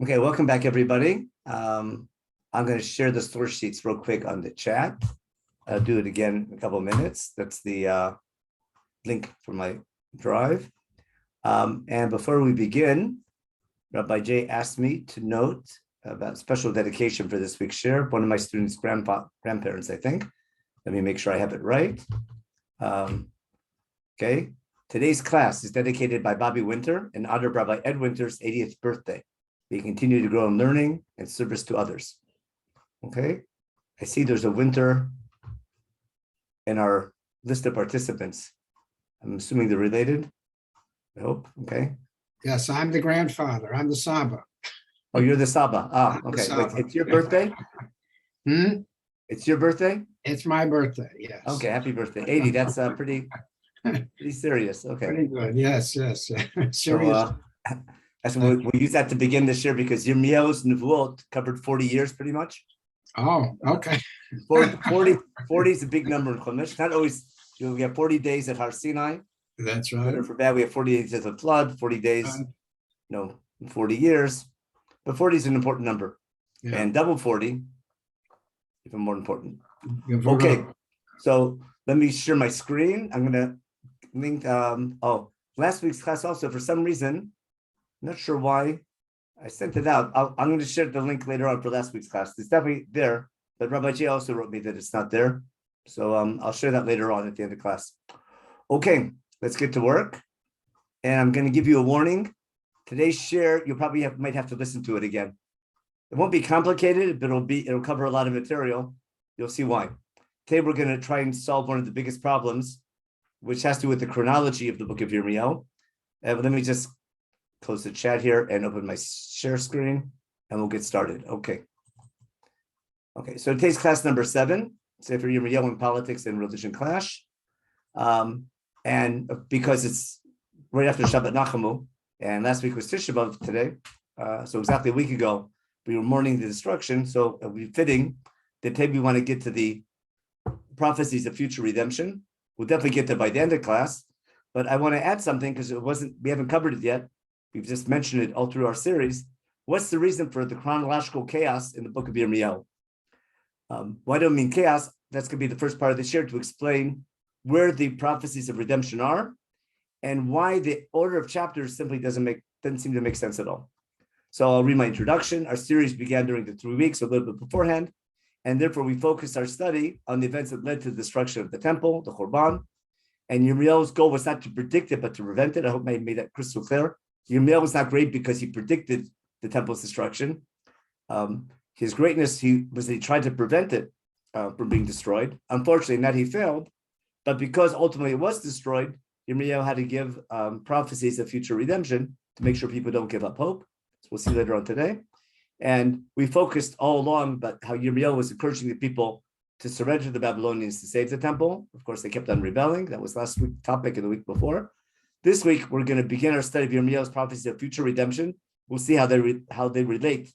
Okay, welcome back, everybody. I'm going to share the source sheets real quick on the chat. I'll do it again in a couple of minutes. That's the link for my drive. And before we begin, Rabbi Jay asked me to note about special dedication for this week's share. One of my students' grandparents, I think. Let me make sure I have it right. Okay, today's class is dedicated by Bobby Winter in honor of Rabbi Ed Winter's 80th birthday. We continue to grow in learning and service to others. Okay, I see there's a Winter in our list of participants. I'm assuming they're related. I hope. Okay. Yes, I'm the grandfather. I'm the Saba. Oh, you're the Saba. Ah, I'm the okay. Saba. Wait, it's your birthday? It's your birthday? It's my birthday, yes. Okay, happy birthday. 80, that's pretty serious. Okay. Pretty good. Yes. Serious. So, we'll use that to begin this year because Yirmiyahu's Nevuot covered 40 years pretty much. Oh, okay. 40 is a big number in Chumash. Not always, we have 40 days at Har Sinai. That's right. For bad, we have 40 days of the flood, 40 days, 40 years. But 40 is an important number. Yeah. And double 40, even more important. Okay, so let me share my screen. I'm going to link, last week's class also, for some reason, I'm not sure why I sent it out. I'm going to share the link later on for last week's class. It's definitely there, but Rabbi J also wrote me that it's not there. So I'll share that later on at the end of class. Okay, let's get to work. And I'm going to give you a warning. Today's share, you probably might have to listen to it again. It won't be complicated, but it'll cover a lot of material. You'll see why. Today we're going to try and solve one of the biggest problems, which has to do with the chronology of the book of Yirmiyahu. Let me just close the chat here and open my share screen, and we'll get started. Okay, so today's class number 7, Sefer Yirmiyahu in Politics and Religion Clash. And because it's right after Shabbat Nachamu, and last week was Tisha B'Av today, so exactly a week ago, we were mourning the destruction, so it would be fitting that today we want to get to the prophecies of future redemption. We'll definitely get there by the end of class, but I want to add something because we haven't covered it yet. We've just mentioned it all through our series. What's the reason for the chronological chaos in the book of Yirmiyahu? Why do I mean chaos? That's going to be the first part of the share to explain where the prophecies of redemption are and why the order of chapters simply doesn't seem to make sense at all. So I'll read my introduction. Our series began during the 3 weeks, a little bit beforehand, and therefore we focused our study on the events that led to the destruction of the temple, the Korban. And Yirmiyahu's goal was not to predict it, but to prevent it. I hope I made that crystal clear. Yirmiyahu was not great because he predicted the temple's destruction. His greatness was that he tried to prevent it from being destroyed. Unfortunately, not he failed, but because ultimately it was destroyed, Yirmiyahu had to give prophecies of future redemption to make sure people don't give up hope. So we'll see later on today. And we focused all along about how Yirmiyahu was encouraging the people to surrender to the Babylonians to save the temple. Of course, they kept on rebelling. That was last week's topic and the week before. This week, we're going to begin our study of Yirmiyahu's prophecy of future redemption. We'll see how they relate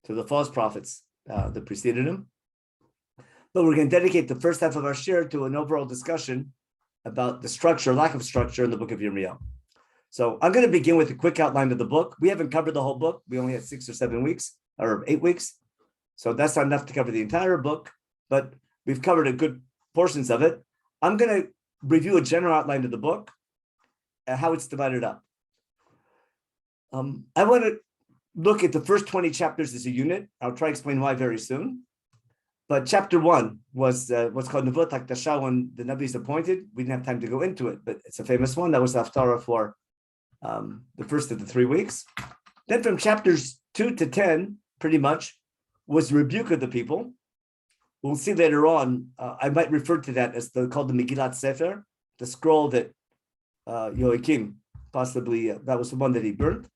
to the false prophets that preceded him. But we're going to dedicate the first half of our share to an overall discussion about the structure, lack of structure in the book of Yirmiyahu. So I'm going to begin with a quick outline of the book. We haven't covered the whole book. We only had 6 or 7 weeks, or 8 weeks. So that's not enough to cover the entire book, but we've covered a good portions of it. I'm going to review a general outline of the book and how it's divided up. I want to look at the first 20 chapters as a unit. I'll try to explain why very soon. But chapter 1 was what's called Nevuot HaKdashah, when the Nabi is appointed. We didn't have time to go into it, but it's a famous one. That was the Haftarah for the first of the 3 weeks. Then from chapters 2 to 10, pretty much, was rebuke of the people. We'll see later on, I might refer to that as called the Megillat Sefer, the scroll that Yoakim, possibly, that was the one that he burnt.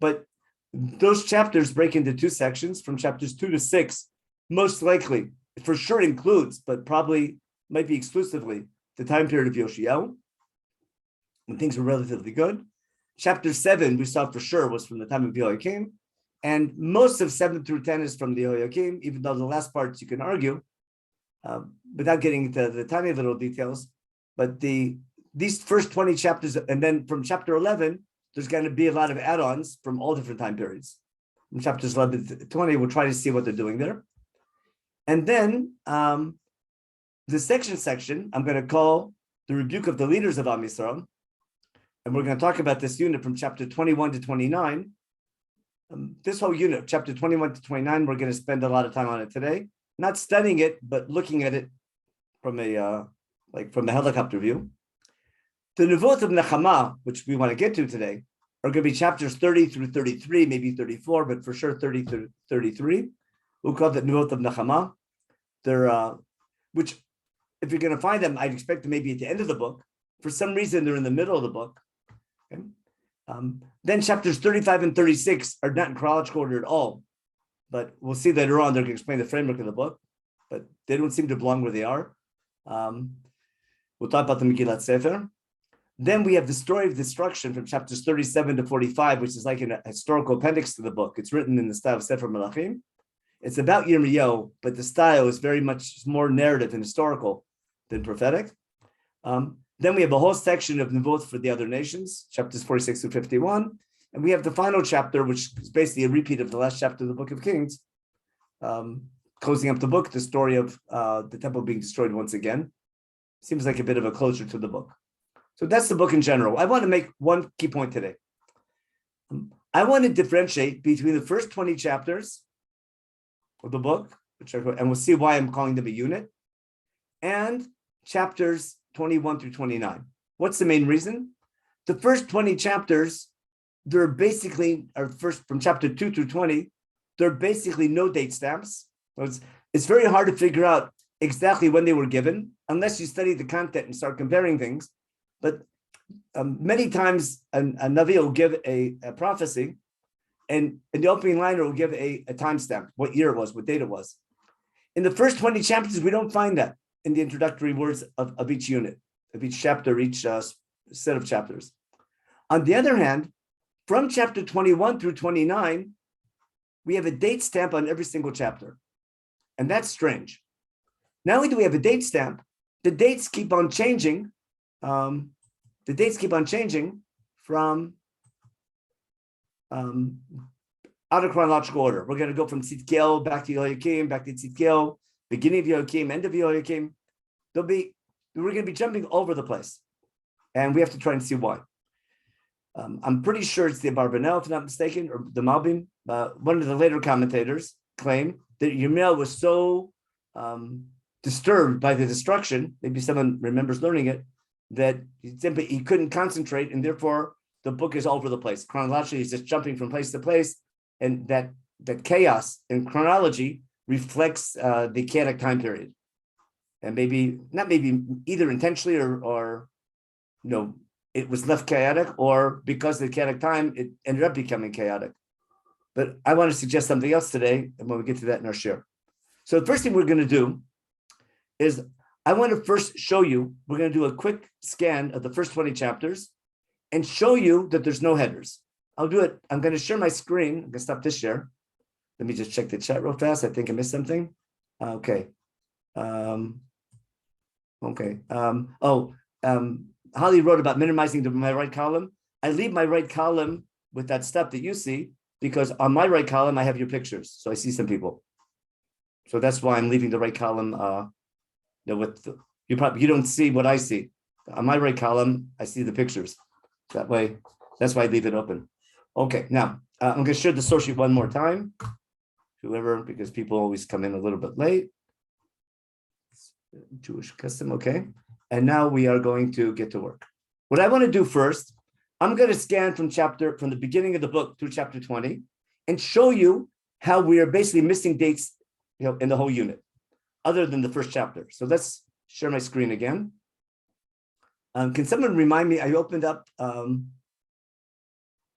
But those chapters break into 2 sections. From chapters 2 to 6, most likely, for sure includes, but probably might be exclusively, the time period of Yoshiyahu, when things were relatively good. Chapter 7, we saw for sure, was from the time of Yoakim. And most of 7 through 10 is from the Yoakim, even though the last parts you can argue, without getting into the tiny little details. But these first 20 chapters, and then from chapter 11, there's going to be a lot of add-ons from all different time periods. from chapters 11 to 20. We'll try to see what they're doing there. And then the section, I'm going to call the rebuke of the leaders of Am Yisrael. And we're going to talk about this unit from chapter 21 to 29. This whole unit, chapter 21 to 29, we're going to spend a lot of time on it today. Not studying it, but looking at it from a helicopter view. The Nevot of Nechama, which we want to get to today, are going to be chapters 30 through 33, maybe 34, but for sure 30 through 33. We'll call it Nevot of Nechama. They're, which, if you're going to find them, I'd expect them maybe at the end of the book. For some reason, they're in the middle of the book. Okay? Then chapters 35 and 36 are not in chronological order at all. But we'll see later on, they're going to explain the framework of the book. But they don't seem to belong where they are. We'll talk about the Megillat Sefer. Then we have the story of destruction from chapters 37 to 45, which is like a historical appendix to the book. It's written in the style of Sefer Menachem. It's about Yirmiyahu, but the style is very much more narrative and historical than prophetic. Then we have a whole section of Nevot for the other nations, chapters 46 to 51. And we have the final chapter, which is basically a repeat of the last chapter of the book of Kings, closing up the book, the story of the temple being destroyed once again. Seems like a bit of a closure to the book. So that's the book in general. I want to make one key point today. I want to differentiate between the first 20 chapters of the book, and we'll see why I'm calling them a unit, and chapters 21 through 29. What's the main reason? The first 20 chapters, they're basically, first from chapter 2 through 20, they're basically no date stamps. It's very hard to figure out exactly when they were given, unless you study the content and start comparing things. But many times a Navi will give a prophecy, and in the opening line it will give a timestamp, what year it was, what date it was. In the first 20 chapters, we don't find that in the introductory words of each unit, of each chapter, each set of chapters. On the other hand, from chapter 21 through 29, we have a date stamp on every single chapter. And that's strange. Not only do we have a date stamp, the dates keep on changing. From out of chronological order. We're going to go from Tzidkiel back to Yehoiakim, back to Tzidkiel, beginning of Yehoiakim, end of Yehoiakim. We're going to be jumping over the place, and we have to try and see why. I'm pretty sure it's the Abarbanel, if I'm not mistaken, or the Malbim. One of the later commentators claim that Yirmiyahu was so disturbed by the destruction, maybe someone remembers learning it, that he couldn't concentrate, and therefore the book is all over the place. Chronologically, he's just jumping from place to place, and that chaos in chronology reflects the chaotic time period. And not maybe either intentionally or it was left chaotic, or because of the chaotic time, it ended up becoming chaotic. But I want to suggest something else today, and when we get to that in our share. So the first thing we're going to do is I want to first show you, we're going to do a quick scan of the first 20 chapters and show you that there's no headers. I'll do it. I'm going to share my screen. I'm going to stop this share. Let me just check the chat real fast. I think I missed something. Okay. Holly wrote about minimizing my right column. I leave my right column with that stuff that you see, because on my right column, I have your pictures. So I see some people. So that's why I'm leaving the right column. You don't see what I see. On my right column, I see the pictures. That way, that's why I leave it open. Okay, now I'm going to share the source sheet one more time. Because people always come in a little bit late. Jewish custom, okay. And now we are going to get to work. What I want to do first, I'm going to scan from the beginning of the book through chapter 20 and show you how we are basically missing dates, in the whole unit, other than the first chapter. So let's share my screen again. Can someone remind me? I opened up. I'm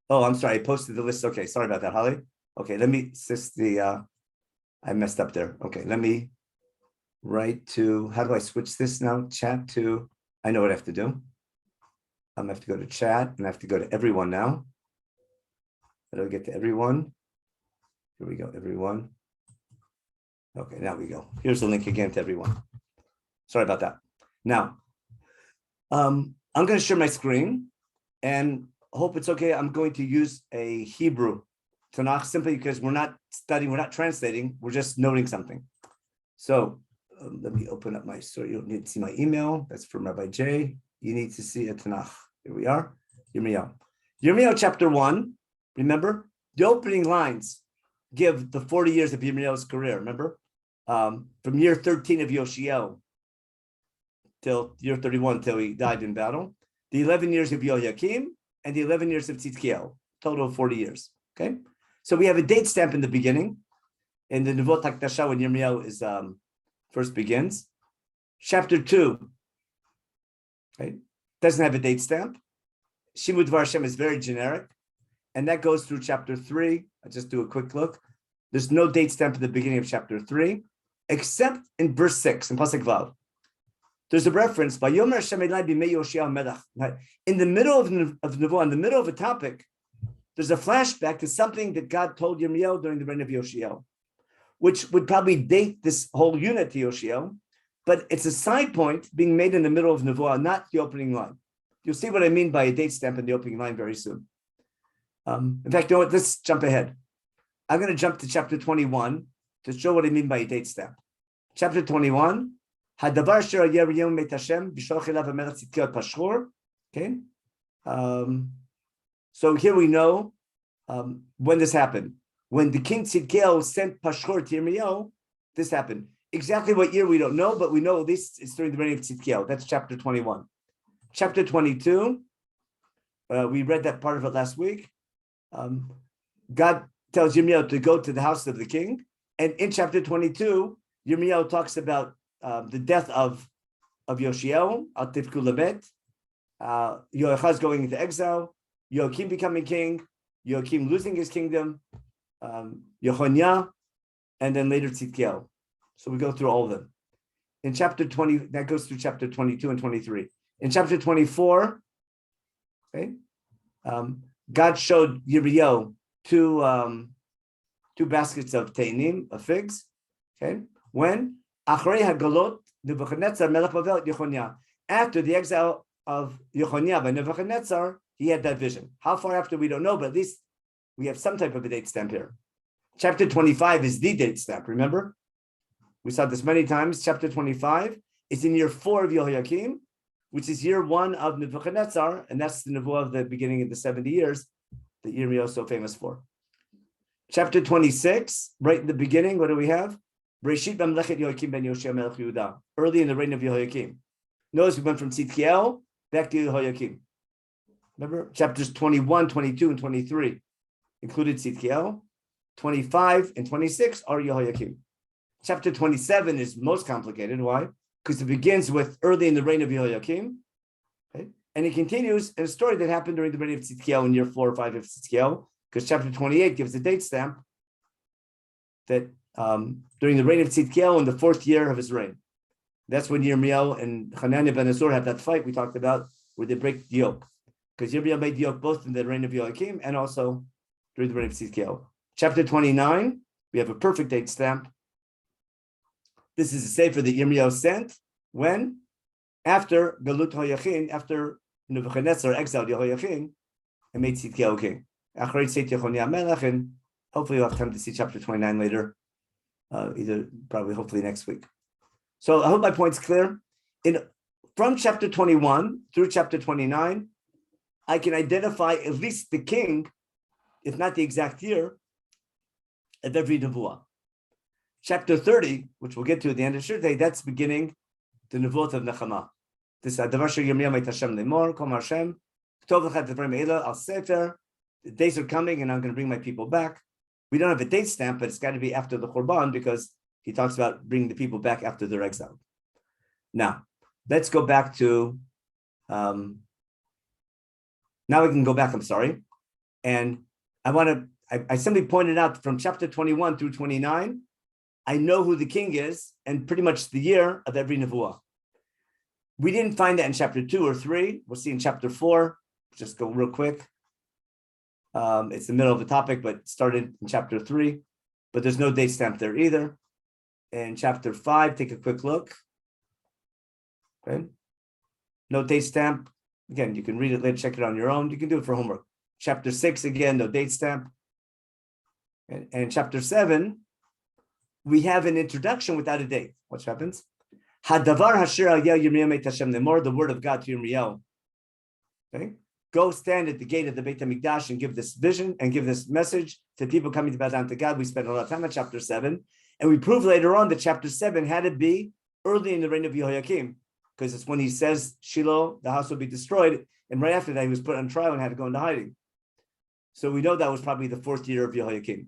sorry. I posted the list. Okay, sorry about that, Holly. Okay, let me assist I messed up there. Okay, let me write to. How do I switch this now? Chat to. I know what I have to do. I have to go to chat, and I have to go to everyone now. How do I get to everyone? Here we go, everyone. Okay, now we go. Here's the link again to everyone. Sorry about that. Now, I'm going to share my screen, and hope it's okay. I'm going to use a Hebrew Tanakh simply because we're not studying, we're not translating, we're just noting something. So let me open up my story. You'll need to see my email. That's from Rabbi J. You need to see a Tanakh. Here we are. Yirmiyahu. Yirmiyahu chapter 1. Remember, the opening lines give the 40 years of Yirmiyahu's career. Remember, from year 13 of Yoshiel till year 31 till he died in battle. The 11 years of Yoyakim and the 11 years of Tzidkiel. Total of 40 years. Okay, so we have a date stamp in the beginning. In the Nevot Hakdasha, when Yirmiyahu is first begins, chapter 2, right, doesn't have a date stamp. Shimud Dvar Hashem is very generic, and that goes through chapter 3. I'll just do a quick look. There's no date stamp at the beginning of chapter 3, except in verse 6 in Pasuk Vav. There's a reference by Yomer Hashem Elai b'mei Yoshia Melech. In the middle of Nevuah, in the middle of a topic, there's a flashback to something that God told Yirmiyahu during the reign of Yoshiel, which would probably date this whole unit to Yoshiel, but it's a side point being made in the middle of Nevuah, not the opening line. You'll see what I mean by a date stamp in the opening line very soon. In fact, you know what? Let's jump ahead. I'm going to jump to chapter 21 to show what I mean by a date stamp. Chapter 21, Hadavar Shir Yirmiyahu Meit Hashem B'Sholach Elav HaMelech Tzidkiel Pashur. Okay. So here we know when this happened. When the king Tzidkiel sent Pashur to Yirmiyahu, this happened. Exactly what year we don't know, but we know at least it's during the reign of Tzidkiel. That's chapter 21. Chapter 22, we read that part of it last week. God tells Yirmiyahu to go to the house of the king. And in chapter 22, Yirmiyahu talks about the death of Yoshiel, Al-Tifku Lebet, Yoachaz going into exile, Yoakim becoming king, Yoakim losing his kingdom, Yechonia, and then later Tzidkiel. So we go through all of them. In chapter 20, that goes through chapter 22 and 23. In chapter 24, okay, God showed Yirmiyahu two baskets of teinim, of figs. Okay, when Achrei Hagalot Nebuchadnezzar Melech Bavel Yechonia, after the exile of Yechonia by Nebuchadnezzar, he had that vision. How far after we don't know, but at least we have some type of a date stamp here. Chapter 25 is the date stamp. Remember, we saw this many times. Chapter 25 is in year 4 of Yehoiakim, which is year 1 of Nebuchadnezzar, and that's the Nebuah of the beginning of the 70 years that Yirmiyahu is so famous for. Chapter 26, right in the beginning, what do we have? Bereshit Mamlechet Yehoiakim ben Yoshia Melech Yehuda, early in the reign of Yehoiakim. Notice we went from Tzidkiel back to Yehoiakim. Remember, chapters 21, 22, and 23 included Tzidkiel. 25 and 26 are Yehoiakim. Chapter 27 is most complicated. Why? Because it begins with early in the reign of Yehoiakim, okay? And it continues in a story that happened during the reign of Tzidkiel in year 4 or 5 of Tzidkiel, because chapter 28 gives a date stamp that during the reign of Tzidkiel in the 4th year of his reign. That's when Yirmiyahu and Hananiah ben Azur have that fight we talked about where they break the yoke. Because Yirmiyahu made the yoke both in the reign of Yehoiakim and also during the reign of Tzidkiel. Chapter 29, we have a perfect date stamp. This is a sefer that Yirmiyahu sent when? After Galut Hoyachin, after Nebuchadnezzar exiled Yehoiachin and made Tzidkiel king. Achrei Tzeit Yechonia Melech, and hopefully we'll have time to see chapter 29 later, hopefully next week. So I hope my point's clear. From chapter 21 through chapter 29, I can identify at least the king, if not the exact year, of every Nevuah. Chapter 30, which we'll get to at the end of Shirtei, that's beginning the Nevuot of Nechama. This Davar Shel Yirmiyahu Meit Hashem Lemor, Kol Hashem, Tov Lechat Devarim Eila Al Sefer. The days are coming, and I'm going to bring my people back. We don't have a date stamp, but it's got to be after the Churban because he talks about bringing the people back after their exile. Now, let's go back to. Now we can go back. I'm sorry, and I want to. I simply pointed out from chapter 21 through 29. I know who the king is and pretty much the year of every Nevuah. We didn't find that in chapter 2 or 3. We'll see in chapter 4. Just go real quick. It's the middle of the topic, but started in chapter 3. But there's no date stamp there either. In chapter 5, take a quick look. Okay. No date stamp. Again, you can read it later, check it on your own. You can do it for homework. Chapter 6, again, no date stamp. And chapter 7, we have an introduction without a date. What happens? Hadavar Hasher Yirmiyahu Hashem Lemor, the word of God to Yirmiyahu. Okay, go stand at the gate of the Beit HaMikdash and give this vision and give this message to people coming to bow down to God. We spent a lot of time on chapter 7, and we proved later on that chapter 7 had to be early in the reign of Yehoiakim, because it's when he says Shiloh, the house will be destroyed, and right after that he was put on trial and had to go into hiding. So we know that was probably the 4th year of Yehoiakim.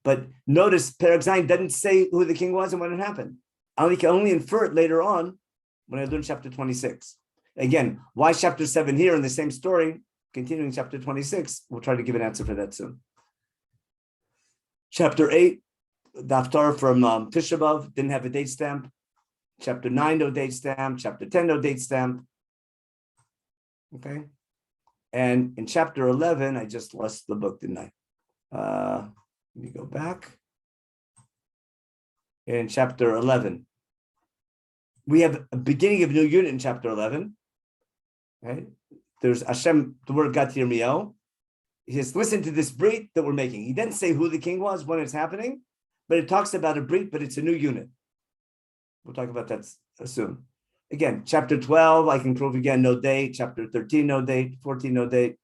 But notice Perek Zayin doesn't say who the king was and when it happened. I can only infer it later on when I learn chapter 26. Again, why chapter 7 here in the same story, continuing chapter 26, we'll try to give an answer for that soon. Chapter 8, the Haftarah from Tisha B'Av, didn't have a date stamp. Chapter 9, no date stamp. Chapter 10, no date stamp. Okay. And in chapter 11, I just lost the book, didn't I? Let me go back. In chapter 11, we have a beginning of a new unit in chapter 11. Right? There's Hashem, the word got to Yirmiyahu. He says, listen to this brit that we're making. He didn't say who the king was, when it's happening, but it talks about a brit, but it's a new unit. We'll talk about that soon. Again, chapter 12, I can prove again, no date. Chapter 13, no date. 14, no date.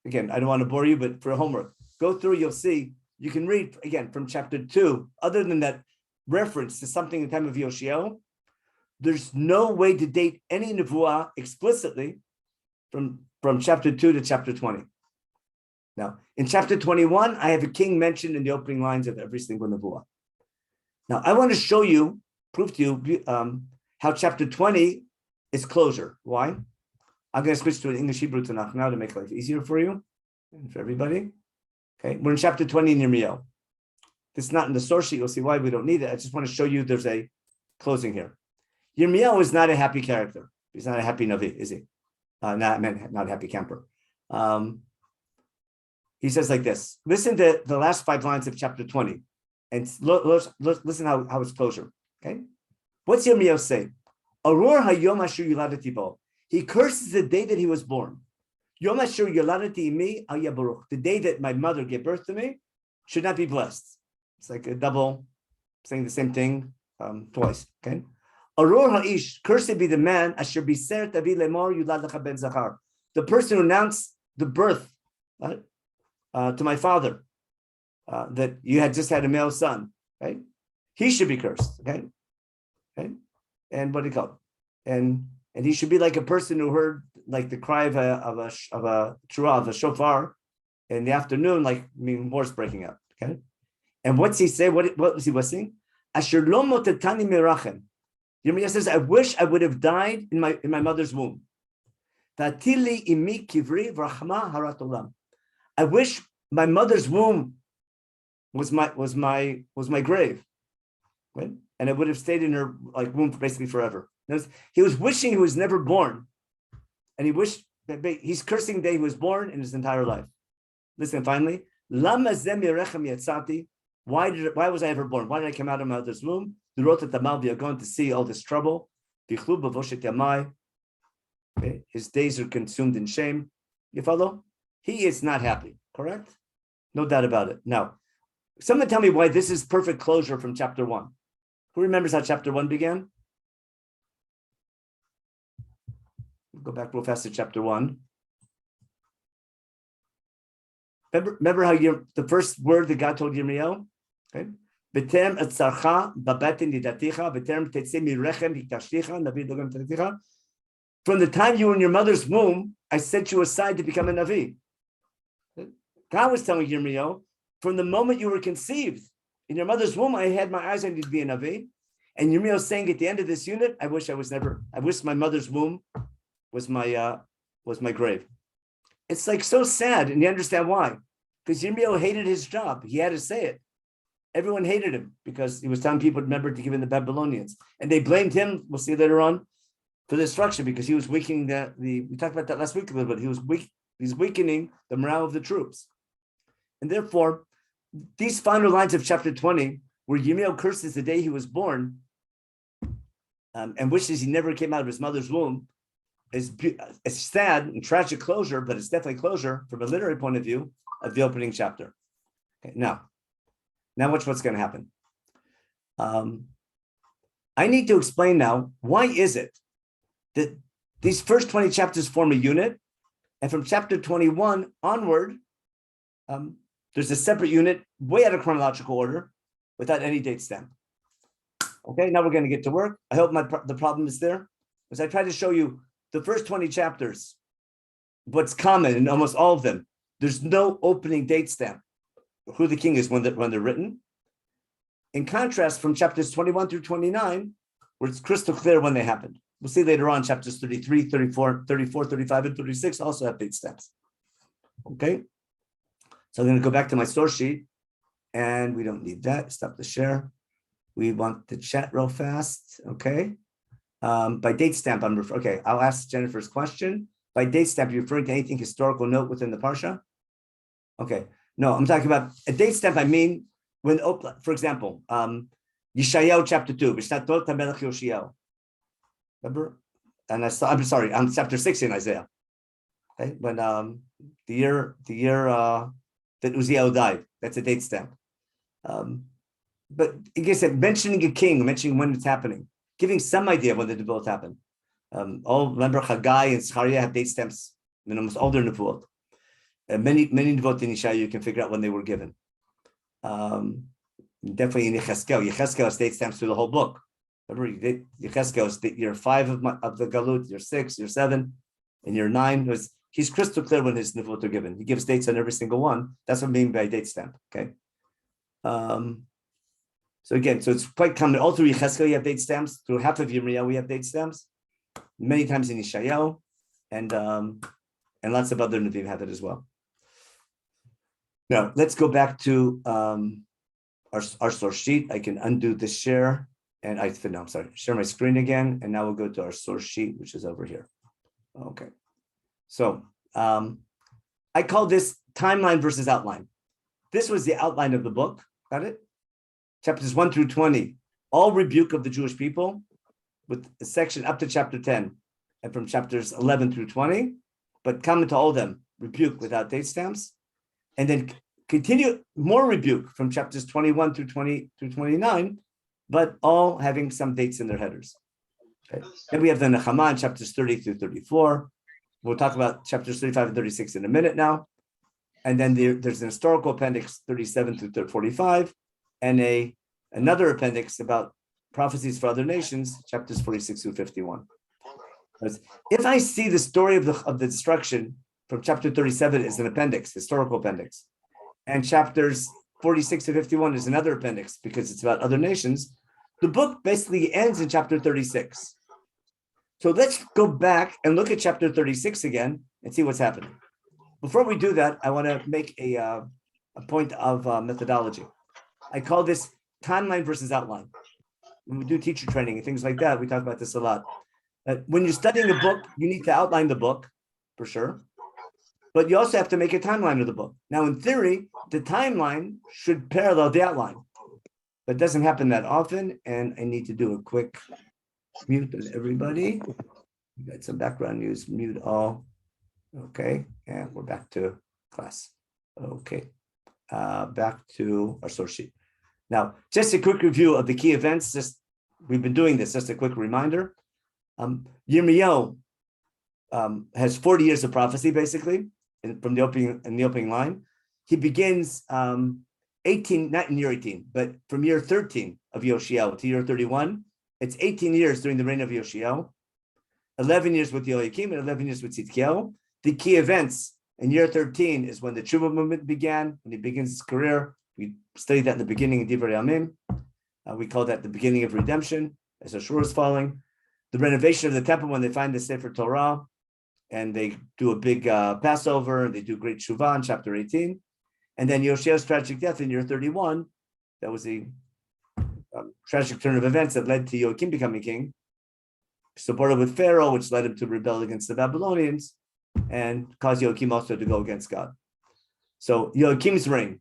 Again, I don't want to bore you, but for homework, go through, you'll see. You can read, again, from chapter 2, other than that reference to something in the time of Yoshiyahu, there's no way to date any nevuah explicitly from chapter 2 to chapter 20. Now, in chapter 21, I have a king mentioned in the opening lines of every single nevuah. Now, I want to show you, prove to you how chapter 20 is closure. Why? I'm going to switch to an English Hebrew Tanakh now to make life easier for you and for everybody. Okay, we're in chapter 20 in Yirmiyahu. This is not in the source sheet. You'll see why we don't need it. I just want to show you there's a closing here. Yirmiyahu is not a happy character. He's not a happy Navi, is he? Not a happy camper. He says like this. Listen to the last 5 lines of chapter 20 and listen how it's closure. Okay? What's Yirmiyahu say? Arur hayom asher yuladati bo. He curses the day that he was born. Yom asher yuladati imi al yabaruch. The day that my mother gave birth to me should not be blessed. It's like a double saying the same thing twice. Okay. Arur ha'ish, cursed be the man asher biser tavi lemor yulad lecha ben zachar. The person who announced the birth to my father that you had just had a male son. Right? He should be cursed. Okay. Okay. And what do you call it? And he should be like a person who heard like the cry of a truah, of a shofar in the afternoon, like war's breaking out. Okay. And what's he say? What was he saying? Asher lo motetani mirachem. Yirmiyahu says, I wish I would have died in my mother's womb. Tatili imi kivri v'rachma harat olam. I wish my mother's womb was my grave. Right? And I would have stayed in her womb basically forever. He was wishing he was never born. And he wished that he's cursing the day he was born in his entire life. Listen, finally, Lama zem yerechem yatzati. Why was I ever born? Why did I come out of my mother's womb? The wrote that the Malvi are going to see all this trouble. Okay. His days are consumed in shame. You follow? He is not happy, correct? No doubt about it. Now, someone tell me why this is perfect closure from chapter 1. Who remembers how chapter 1 began? Go back real fast to chapter 1. Remember how the first word that God told Yirmiyahu? Okay. From the time you were in your mother's womb, I set you aside to become a Navi. God was telling Yirmiyahu, from the moment you were conceived in your mother's womb, I had my eyes on you to be a Navi. And Yirmiyahu is saying at the end of this unit, I wish my mother's womb was my grave. It's like so sad, and you understand why. Because Yirmiyahu hated his job. He had to say it. Everyone hated him because he was telling people, remember, to give in the Babylonians. And they blamed him, we'll see later on, for the destruction because he was weakening we talked about that last week a little bit. He's weakening the morale of the troops. And therefore, these final lines of chapter 20, where Yirmiyahu curses the day he was born and wishes he never came out of his mother's womb, is sad and tragic closure, but it's definitely closure from a literary point of view of the opening chapter. Okay, now, Now watch what's going to happen. I need to explain now, why is it that these first 20 chapters form a unit, and from chapter 21 onward, there's a separate unit way out of chronological order without any date stamp. Okay, now we're going to get to work. I hope the problem is there. As I try to show you the first 20 chapters, what's common in almost all of them, there's no opening date stamp, who the king is when they're written. In contrast, from chapters 21 through 29, where it's crystal clear when they happened. We'll see later on, chapters 33, 34, 35, and 36 also have date stamps. Okay, so I'm going to go back to my source sheet, and we don't need that. Stop the share. We want the chat real fast. Okay, by date stamp, okay, I'll ask Jennifer's question. By date stamp, you're referring to anything historical note within the parsha? Okay, no, I'm talking about a date stamp. I mean, when, for example, Yeshayahu chapter 2, remember? And I'm sorry, on chapter 6 in Isaiah. Okay, when the year that Uzziah died, that's a date stamp. But like I said, mentioning a king, mentioning when it's happening, giving some idea of when the Nebuot happened. Remember Haggai and Zechariah have date stamps in almost all their Nebuot. Many Nebuot in Yeshayahu you can figure out when they were given. Definitely in Yechezkel has date stamps through the whole book. Remember, Yechezkel is year 5 of the Galut, year 6, year 7, and year 9. He's crystal clear when his Nebuot are given. He gives dates on every single one. That's what I mean by date stamp. Okay. So again, so it's quite common. All through Yechezkel, you have date stamps. Through half of Yirmiyahu, we have date stamps. Many times in Yeshayahu, and lots of other Nevi'im have it as well. Now, let's go back to our source sheet. I can undo this share, and share my screen again, and now we'll go to our source sheet, which is over here. Okay. So I call this timeline versus outline. This was the outline of the book. Got it? Chapters 1 through 20, all rebuke of the Jewish people, with a section up to chapter 10, and from chapters 11 through 20, but common to all of them, rebuke without date stamps, and then continue more rebuke from chapters 21 through 20 through 29, but all having some dates in their headers. Okay. Then we have the Nechama in chapters 30 through 34. We'll talk about chapters 35 and 36 in a minute now. And then there's an historical appendix 37 through 45, and another appendix about prophecies for other nations, chapters 46 through 51. If I see the story of the destruction from chapter 37 as an appendix, historical appendix, and chapters 46 to 51 is another appendix because it's about other nations, the book basically ends in chapter 36. So let's go back and look at chapter 36 again and see what's happening. Before we do that, I want to make a point of methodology. I call this timeline versus outline. When we do teacher training and things like that, we talk about this a lot. When you're studying a book, you need to outline the book, for sure. But you also have to make a timeline of the book. Now, in theory, the timeline should parallel the outline. But it doesn't happen that often, and I need to do a quick mute on everybody. We got some background news, mute all. Okay, and we're back to class. Okay, back to our source sheet. Now, just a quick review of the key events. We've been doing this, just a quick reminder. Yirmiyahu has 40 years of prophecy, basically, from the opening line. He begins 18, not in year 18, but from year 13 of Yoshiyahu to year 31. It's 18 years during the reign of Yoshiyahu, 11 years with Yehoiakim, and 11 years with Tzidkiyahu. The key events in year 13 is when the Tshuva movement began, when he begins his career. We studied that in the beginning of Divrei Yamim. We call that the beginning of redemption, as Ashur is falling. The renovation of the temple when they find the Sefer Torah, and they do a big Passover, and they do great Tshuva in chapter 18. And then Yoshia's tragic death in year 31. That was the tragic turn of events that led to Yehoiakim becoming king, supported with Pharaoh, which led him to rebel against the Babylonians, and caused Yehoiakim also to go against God. So Yehoiakim's reign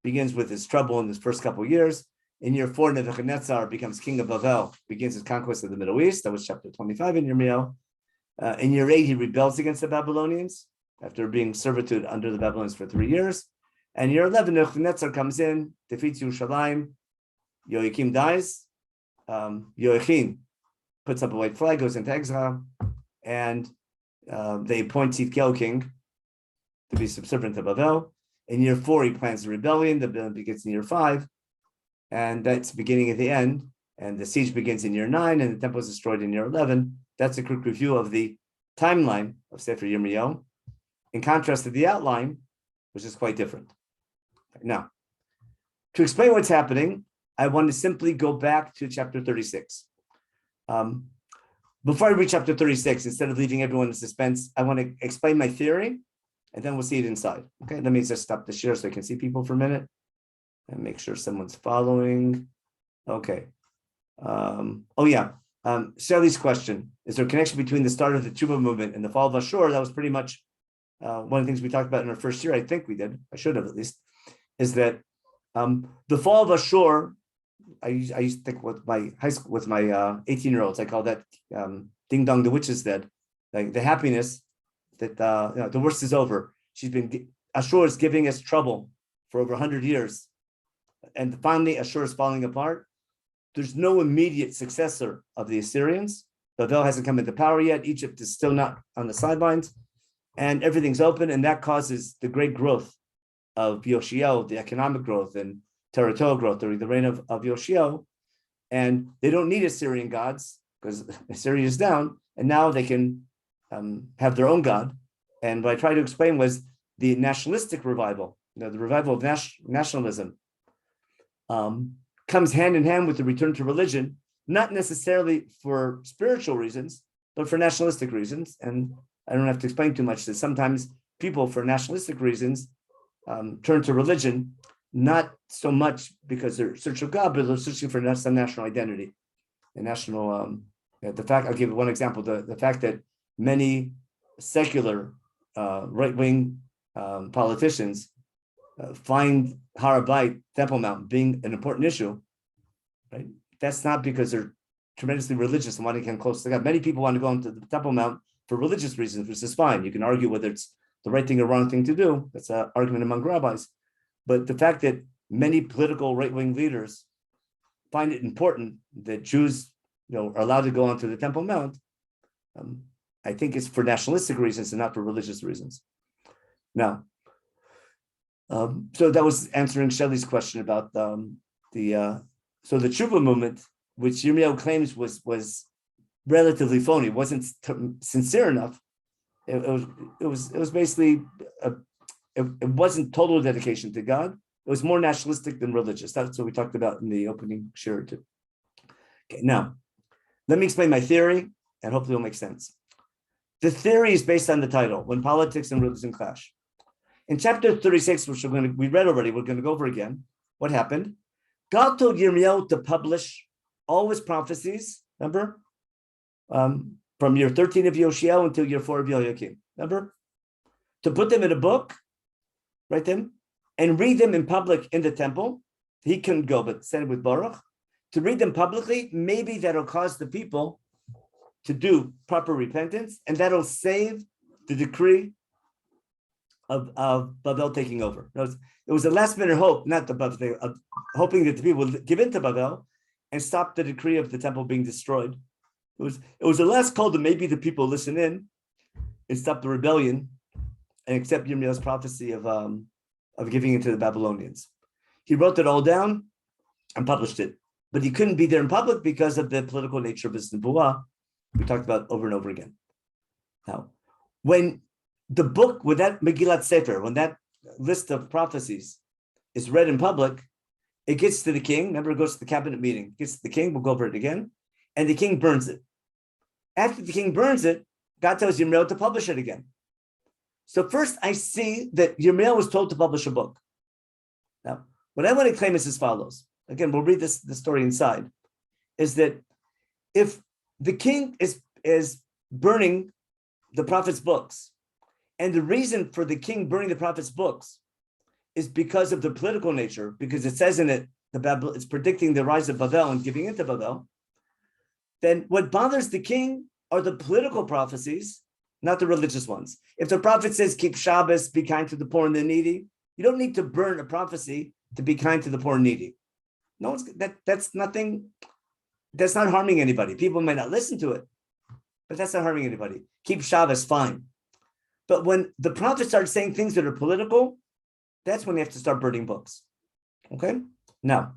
begins with his trouble in his first couple of years. In year 4, Nebuchadnezzar becomes king of Bavel, begins his conquest of the Middle East. That was chapter 25 in Yirmiyahu. In year 8, he rebels against the Babylonians after being servitude under the Babylonians for 3 years. And year 11, Nebuchadnezzar comes in, defeats Yerushalayim, Yoakim dies, Yoachin puts up a white flag, goes into exile, and they appoint Tzidkiyahu king to be subservient to Bavel. In year 4, he plans a rebellion. The rebellion begins in year 5, and that's beginning at the end. And the siege begins in year 9, and the temple is destroyed in year 11. That's a quick review of the timeline of Sefer Yirmiyahu, in contrast to the outline, which is quite different. Now, to explain what's happening, I want to simply go back to chapter 36. Before I read chapter 36, instead of leaving everyone in suspense, I want to explain my theory, and then we'll see it inside. Okay, let me just stop the share so I can see people for a minute and make sure someone's following. Okay. Shelly's question, is there a connection between the start of the Tshuva movement and the fall of Ashur? That was pretty much one of the things we talked about in our first year. I think we did. I should have at least. Is that the fall of Ashur? I used to think with my high school, with my 18-year-olds, I call that ding dong, the witch is dead. Like the happiness that the worst is over. Ashur is giving us trouble for over 100 years, and finally Ashur is falling apart. There's no immediate successor of the Assyrians. Bavel hasn't come into power yet. Egypt is still not on the sidelines, and everything's open, and that causes the great growth of Yoshiyahu, the economic growth and territorial growth during the reign of Yoshiyahu. And they don't need Assyrian gods because Assyria is down, and now they can have their own god. And what I tried to explain was the nationalistic revival, the revival of nationalism, comes hand in hand with the return to religion, not necessarily for spiritual reasons, but for nationalistic reasons. And I don't have to explain too much that sometimes people, for nationalistic reasons, turn to religion, not so much because they're searching for God, but they're searching for some national identity. And national, the fact, I'll give one example, the fact that many secular right-wing politicians find Har HaBayit, Temple Mount, being an important issue, right? That's not because they're tremendously religious and want to get close to God. Many people want to go into the Temple Mount for religious reasons, which is fine. You can argue whether it's the right thing or wrong thing to do. That's an argument among rabbis. But the fact that many political right-wing leaders find it important that Jews, are allowed to go onto the Temple Mount, I think it's for nationalistic reasons and not for religious reasons. Now, so that was answering Shelley's question about the Tshuva movement, which Yirmiyahu claims was relatively phony, wasn't sincere enough. It was basically it wasn't total dedication to God. It was more nationalistic than religious. That's what we talked about in the opening share too. Okay, now let me explain my theory, and hopefully it'll make sense. The theory is based on the title, When Politics and Religion Clash. In chapter 36, which we read already, we're going to go over again. What happened? God told Yirmiyahu to publish all his prophecies, remember? From year 13 of Yoshiyahu until year 4 of Yoakim, remember? To put them in a book, write them, and read them in public in the temple. He couldn't go, but send it with Baruch. To read them publicly, maybe that'll cause the people to do proper repentance, and that'll save the decree of Bavel taking over. It was a last-minute hope, not the Bavel thing, of hoping that the people would give in to Bavel and stop the decree of the temple being destroyed. It was a last call to maybe the people listen in and stop the rebellion and accept Yirmiyahu's prophecy of giving it to the Babylonians. He wrote it all down and published it, but he couldn't be there in public because of the political nature of his nebuah. We talked about over and over again. Now, when the book, with that Megillat Sefer, when that list of prophecies is read in public, it gets to the king. Remember, it goes to the cabinet meeting. It gets to the king. We'll go over it again. And the king burns it. After the king burns it, God tells Yirmiyahu to publish it again. So first, I see that Yirmiyahu was told to publish a book. Now, what I want to claim is as follows. Again, we'll read the story inside. Is that if the king is burning the prophet's books, and the reason for the king burning the prophet's books is because of the political nature, because it says in it, it's predicting the rise of Bavel and giving into Bavel, then what bothers the king are the political prophecies, not the religious ones. If the prophet says, keep Shabbos, be kind to the poor and the needy, You don't need to burn a prophecy to be kind to the poor and needy. No one's that's nothing. That's not harming anybody. People may not listen to it, but that's not harming anybody. Keep Shabbos, fine. But when the prophet starts saying things that are political, that's when they have to start burning books. Okay? Now,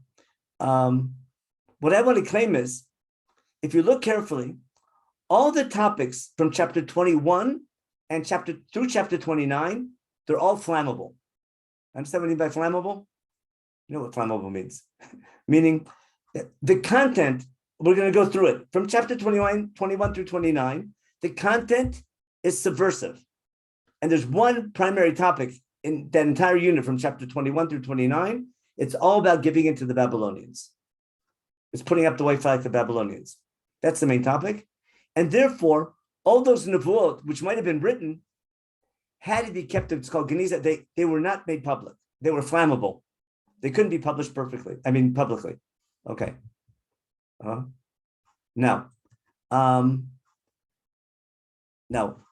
what I want to claim is, if you look carefully, all the topics from chapter 21 and through chapter 29, they're all flammable. Understand what I mean by flammable? You know what flammable means. Meaning the content, we're going to go through it. From chapter 21 through 29, the content is subversive. And there's one primary topic in that entire unit from chapter 21 through 29. It's all about giving in to the Babylonians. It's putting up the white flag to the Babylonians. That's the main topic. And therefore, all those nevuot, which might have been written, had to be kept, it's called Geniza, they were not made public. They were flammable. They couldn't be published publicly. Okay. Now,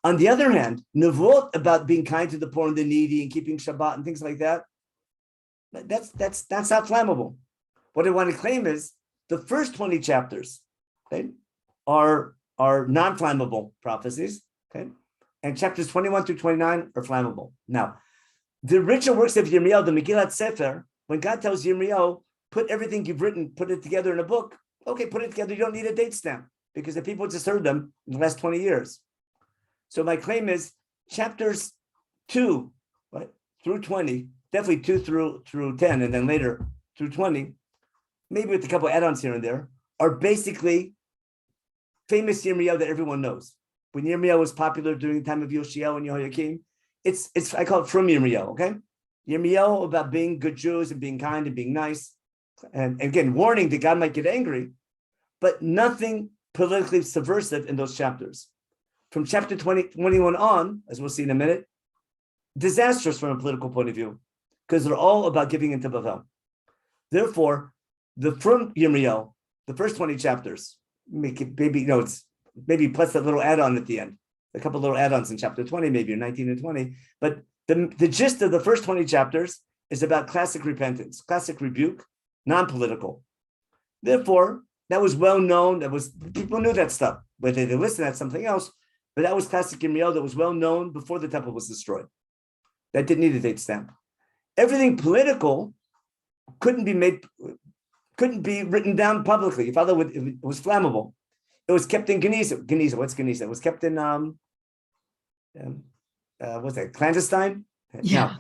on the other hand, nevuot about being kind to the poor and the needy and keeping Shabbat and things like that, that's not flammable. What I want to claim is the first 20 chapters, okay, are non-flammable prophecies, okay, and chapters 21 through 29 are flammable. Now, the original works of Yirmiyahu, the Megillat Sefer, when God tells Yirmiyahu, put everything you've written, put it together in a book. Okay, put it together. You don't need a date stamp because the people just heard them in the last 20 years. So my claim is chapters 2, right, through 20, definitely 2 through 10, and then later through 20, maybe with a couple add-ons here and there, are basically famous Yirmiyahu that everyone knows. When Yirmiyahu was popular during the time of Yoshiyahu and Yehoiakim, it's I call it from Yirmiyahu, okay? Yirmiyahu about being good Jews and being kind and being nice. And again, warning that God might get angry, but nothing politically subversive in those chapters. From chapter 21 on, as we'll see in a minute, disastrous from a political point of view, because they're all about giving into Bavel. Therefore, from Yirmiyahu, the first 20 chapters, maybe plus that little add-on at the end, a couple little add-ons in chapter 20, maybe, or 19 and 20. But the gist of the first 20 chapters is about classic repentance, classic rebuke, non-political. Therefore, that was well known. People knew that stuff, but they listened at something else. But that was classic Yirmiyahu that was well known before the temple was destroyed. That didn't need a date stamp. Everything political couldn't be written down publicly. If other it was flammable. It was kept in Geniza. What's Geniza? It was kept in what's that? Clandestine. Yeah.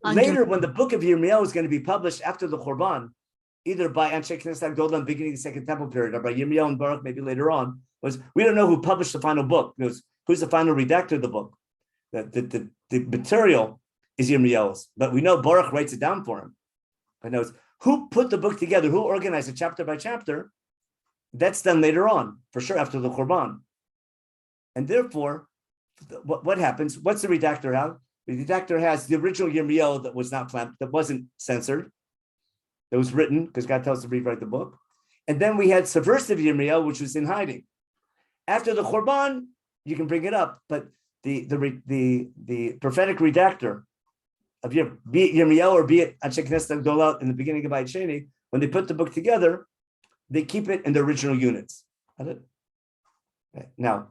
Now, later, when the book of Yirmiyahu was going to be published after the Churban, either by Anshe Knesset Gdola beginning of the Second Temple period, or by Yirmiyahu and Baruch maybe later on, we don't know who published the final book. Who's the final redactor of the book? The material is Yirmiyahu's, but we know Baruch writes it down for him. But knows who put the book together, who organized it chapter by chapter. That's done later on, for sure, after the Churban. And therefore, what happens? What's the redactor have? The redactor has the original Yirmiyahu that was not that wasn't censored, that was written because God tells us to rewrite the book. And then we had subversive Yirmiyahu, which was in hiding. After the Churban, you can bring it up, but the prophetic redactor of be it Yirmiyahu or be it Anshe Knesset Gdola in the beginning of Bayit Sheni, when they put the book together, they keep it in the original units. Okay. Now,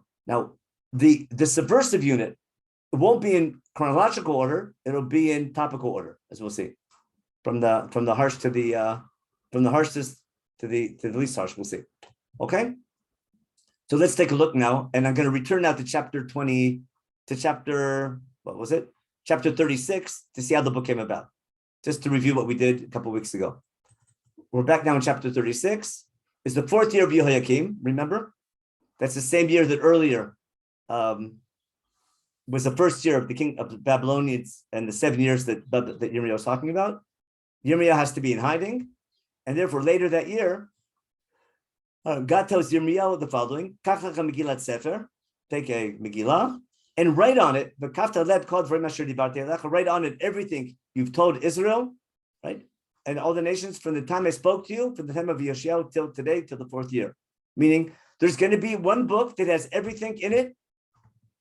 the subversive unit, it won't be in chronological order; it'll be in topical order, as we'll see, from the harsh to the harshest to the least harsh. We'll see. Okay. So let's take a look now, and I'm going to return now to chapter 20, to chapter, what was it? Chapter 36, to see how the book came about, just to review what we did a couple of weeks ago. We're back now in chapter 36. It's the 4th year of Yehoiakim, remember? That's the same year that earlier was the first year of the king of the Babylonians and the 7 years that Yirmiyahu was talking about. Yirmiyahu has to be in hiding, and therefore later that year, God tells Yirmiyahu the following: "Kach lecha Megillat Sefer, take a Megillah, and write on it, write on it everything you've told Israel, right? And all the nations from the time I spoke to you, from the time of Yoshiyahu till today, till the 4th year." Meaning, there's going to be one book that has everything in it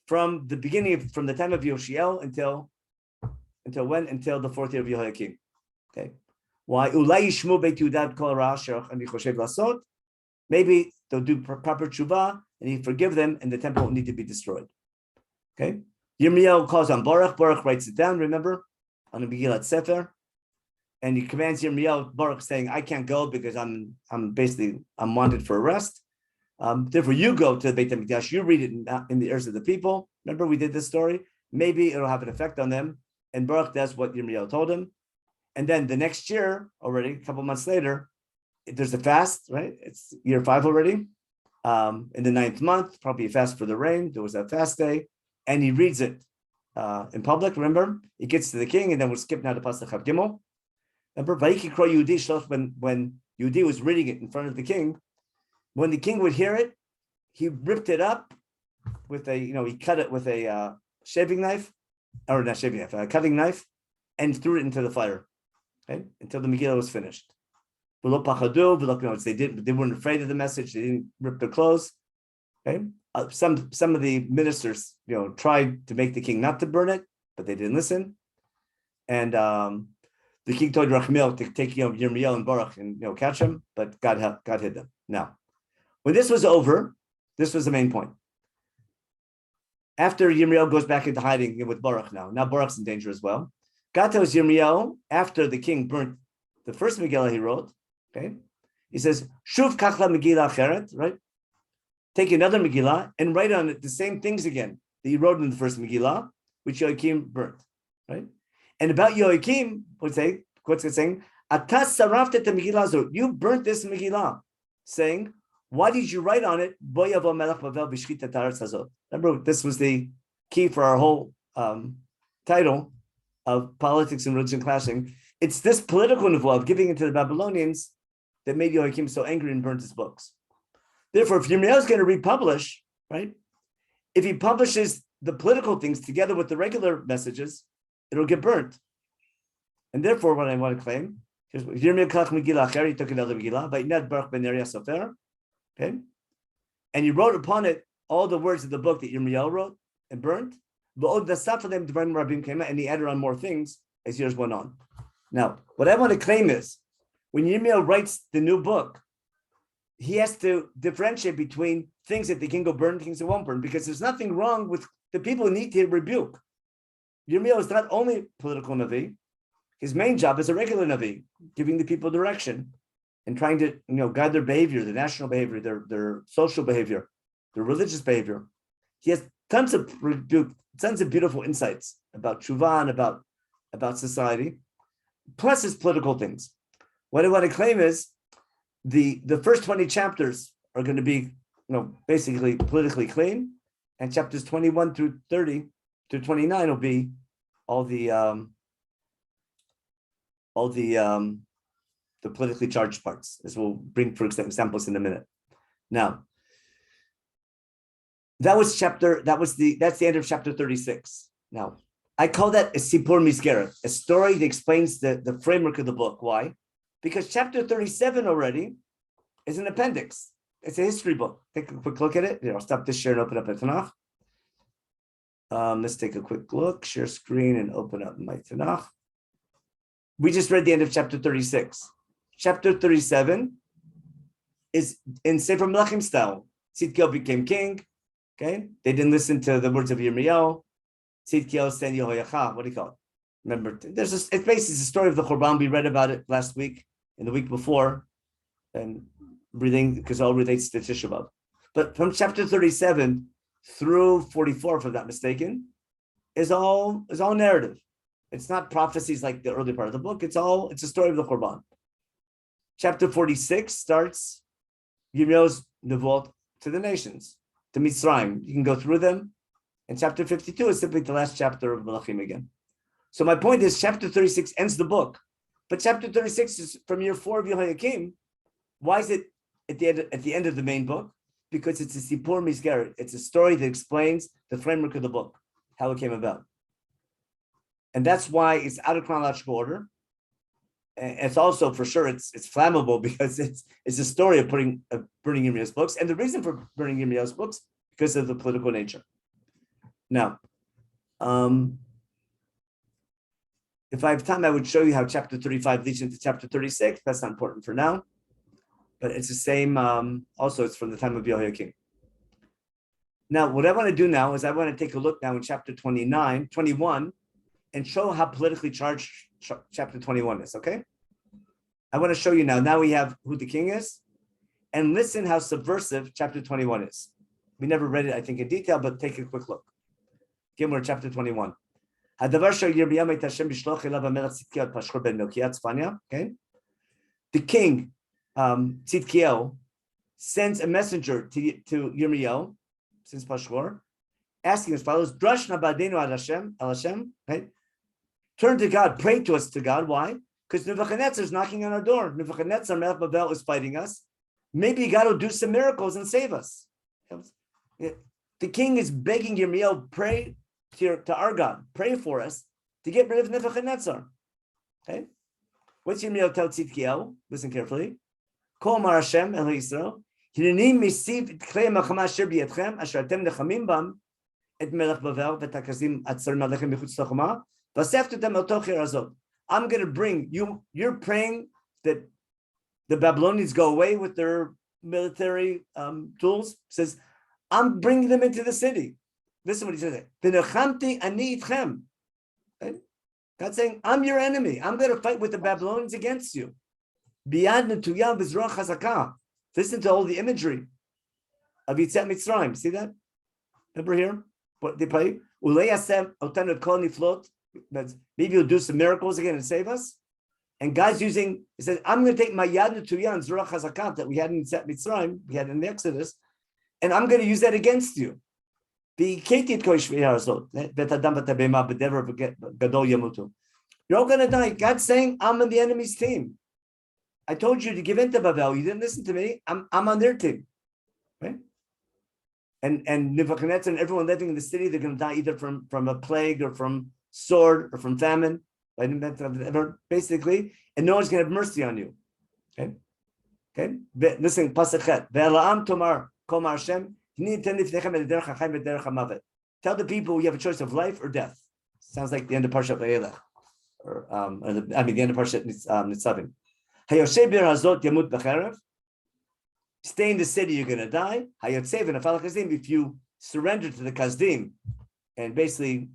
from the beginning, from the time of Yoshiyahu until Until when? Until the 4th year of Yehoiakim. Okay. Why? Ulai yishmu beit Yehuda kol ra asher ani choshev lasot. Maybe they'll do proper tshuva and he forgive them, and the temple won't need to be destroyed. Okay. Yirmiyahu calls on Baruch. Baruch writes it down. Remember, on the Megillat Sefer, and he commands Yirmiyahu, Baruch, saying, "I can't go because I'm wanted for arrest. Therefore, you go to the Beit HaMikdash. You read it in the ears of the people. Remember, we did this story. Maybe it'll have an effect on them." And Baruch does what Yirmiyahu told him. And then the next year, already a couple months later, there's a fast, right? It's year 5 already. In the 9th month, probably a fast for the rain. There was a fast day, and he reads it in public. Remember, he gets to the king, and then we'll skip now to Pasuk Chav Gimel. Remember, when Yehudi was reading it in front of the king, when the king would hear it, he ripped it up with he cut it with a shaving knife, or not shaving knife, a cutting knife, and threw it into the fire, okay, until the Megillah was finished. They weren't afraid of the message. They didn't rip their clothes. Okay, some of the ministers, tried to make the king not to burn it, but they didn't listen. And the king told Rachmiel to take Yirmiyahu and Baruch and catch him, but God hid them. Now, when this was over, this was the main point. After Yirmiyahu goes back into hiding with Baruch now Baruch's in danger as well. God tells Yirmiyahu, after the king burnt the first Megillah he wrote, okay, he says, Shuv kachla Megillah acheret, right? Take another Megillah and write on it the same things again that you wrote in the first Megillah, which Yoakim burnt, right? And about Yoakim, what's it saying? Atas saraftet Megillah zot. You burnt this Megillah, saying, why did you write on it? Remember, this was the key for our whole title of Politics and Religion Clashing. It's this political nevuah of giving it to the Babylonians that made Yoakim so angry and burnt his books. Therefore, if Yirmiyahu is going to republish, right? If he publishes the political things together with the regular messages, it'll get burnt. And therefore, what I want to claim, here's Yirmiyahu kach Megillah acher, he took another Megillah, Vayinad Baruch ben Neriah Sefer, okay? And he wrote upon it all the words of the book that Yirmiyahu wrote and burnt. And he added on more things as years went on. Now, what I want to claim is, when Yirmiyahu writes the new book, he has to differentiate between things that the king will burn, things that won't burn, because there's nothing wrong with the people who need to rebuke. Yirmiyahu is not only political Navi, his main job is a regular Navi, giving the people direction and trying to guide their behavior, their national behavior, their social behavior, their religious behavior. He has tons of beautiful insights about tshuva and about society, plus his political things. What I want to claim is the first 20 chapters are going to be basically politically clean, and chapters 21 through 30 to 29 will be all the politically charged parts, as we'll bring for examples in a minute. Now, that's the end of chapter 36. Now, I call that a sipur misgeret, a story that explains the framework of the book. Why? Because chapter 37 already is an appendix. It's a history book. Take a quick look at it. I'll stop this share and open up a Tanakh. Let's take a quick look, share screen and open up my Tanakh. We just read the end of chapter 36. Chapter 37 is in Sefer Menachem style. Tzidkiel became king. Okay, they didn't listen to the words of Yirmiyahu. Tzidkiel sent Yehoiacha. What do you call it? Remember, it's basically the story of the Churban. We read about it last week and the week before, and everything, because it all relates to Tisha B'Av. But from chapter 37 through 44, if I'm not mistaken, is all narrative. It's not prophecies like the early part of the book. It's a story of the Churban. Chapter 46 starts Yirmiyahu's nevuot to the nations, to Mitzrayim. You can go through them. And chapter 52 is simply the last chapter of Menachem again. So my point is, chapter 36 ends the book, but chapter 36 is from year 4 of Yehoiakim. Why is it at the end of the main book? Because it's a sipur misgeret. It's a story that explains the framework of the book, how it came about. And that's why it's out of chronological order. And it's also, for sure, it's flammable, because it's a story of burning Yirmiyahu's books. And the reason for burning Yirmiyahu's books, because of the political nature. Now, If I have time, I would show you how chapter 35 leads into chapter 36. That's not important for now. But it's the same. Also, it's from the time of Yehoiakim. Now, what I want to do now is I want to take a look now in chapter 21, and show how politically charged chapter 21 is, okay? I want to show you now. Now we have who the king is, and listen how subversive chapter 21 is. We never read it, I think, in detail, but take a quick look. Again, we're in chapter 21. Okay? The king, Tzidkiyahu, sends a messenger to Yirmiyahu, since Pashur, asking as follows: Drashna ba'adenu al Hashem, right? Turn to God, pray to us to God. Why? Because Nebuchadnezzar is knocking on our door. Nebuchadnezzar, Melech Babel, is fighting us. Maybe God will do some miracles and save us. The king is begging Yirmiyahu, pray to our God, pray for us to get rid of Nebuchadnezzar. Okay? What's Yirmiyahu tell Tzidkiyahu? Listen carefully. Kol Mar Hashem El Yisrael. Hineni misiv et klei machama asher biyadchem asher atem nechamim bam et Melech Babel v'takazim atzarim alechem michutz l'chama v'aseftetem el tocher azot. I'm going to bring you. You're praying that the Babylonians go away with their military tools. Says, I'm bringing them into the city. Listen what he says. V'nechamti ani itchem. God's saying, I'm your enemy. I'm going to fight with the Babylonians against you. Biyad netuyah b'zruach chazakah. Listen to all the imagery of Yitzhak Mitzrayim. See that? Remember here? What they play? Ulei Hashem otanu kol niflot. Maybe you'll do some miracles again and save us. And God's using, he says, I'm going to take my yad netuyah and zruach chazakah that we had in Yitzhak Mitzrayim, we had in the Exodus, and I'm going to use that against you. You're all going to die. God's saying, I'm on the enemy's team. I told you to give in to Babel. You didn't listen to me. I'm on their team. Right? And Nebuchadnezzar and everyone living in the city, they're going to die either from a plague or from sword or from famine. Basically, and no one's going to have mercy on you. Okay? Okay? Listen, Pasachet. Ve'ala'am tomar kol mar Hashem. Tell the people you have a choice of life or death. Sounds like the end of Parshat Vayelech. Or the end of Parshat Nitzavim. Stay in the city, you're going to die. If you surrender to the Kazdim and basically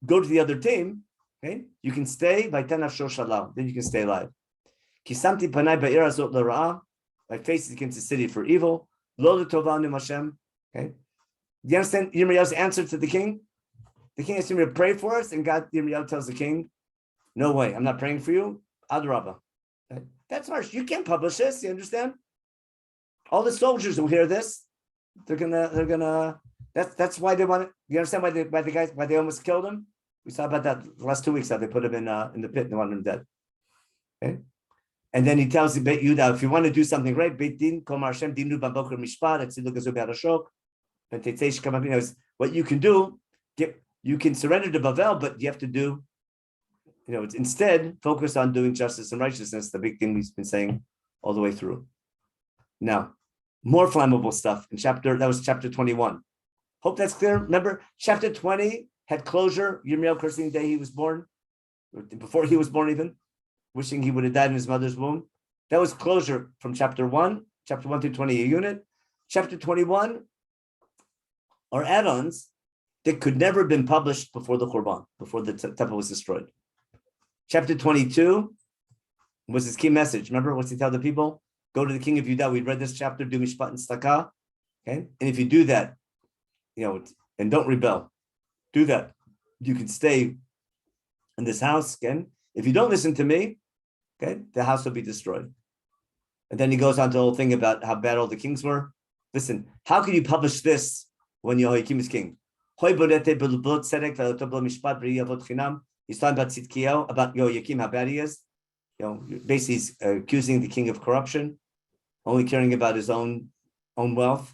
go to the other team, okay, you can stay by Tanaf Shor Shalom. Then you can stay alive. My face is against the city for evil. Okay. Do you understand Yirmiyahu's answer to the king? The king asked him to pray for us, and God, Yirmiyahu tells the king, no way, I'm not praying for you. Adrabah. Okay. That's harsh. You can't publish this, you understand? All the soldiers who hear this, they're gonna that's why they want it. You understand why they almost killed him? We saw about that the last 2 weeks, how they put him in the pit and they wanted him dead. Okay. And then he tells the Beit Yudah, if you want to do something right, Beit Din, Kol Mar Hashem, Dinu B'Boker Mishpat, Etzilu Gazu B'Arashok, and Tetzeish Kamabin, is what you can do. You can surrender to Bavel, but you have to do, it's instead focus on doing justice and righteousness, the big thing we've been saying all the way through. Now, more flammable stuff that was chapter 21. Hope that's clear. Remember, chapter 20 had closure. Yirmiyahu cursing the day he was born, or before he was born even, wishing he would have died in his mother's womb. That was closure from chapter 1 through 20, a unit. Chapter 21 are add-ons that could never have been published before the Korban, before the temple was destroyed. Chapter 22 was his key message. Remember, what's he tell the people? Go to the king of Judah. We read this chapter, do mishpat and tzedakah. Okay, and if you do that, and don't rebel, do that, you can stay in this house. Again, if you don't listen to me, okay, the house will be destroyed. And then he goes on to the whole thing about how bad all the kings were. Listen, how can you publish this when Yehoiakim is king? He's talking about Tzidkiyahu, about Yehoiakim, how bad he is. Basically he's accusing the king of corruption, only caring about his own wealth,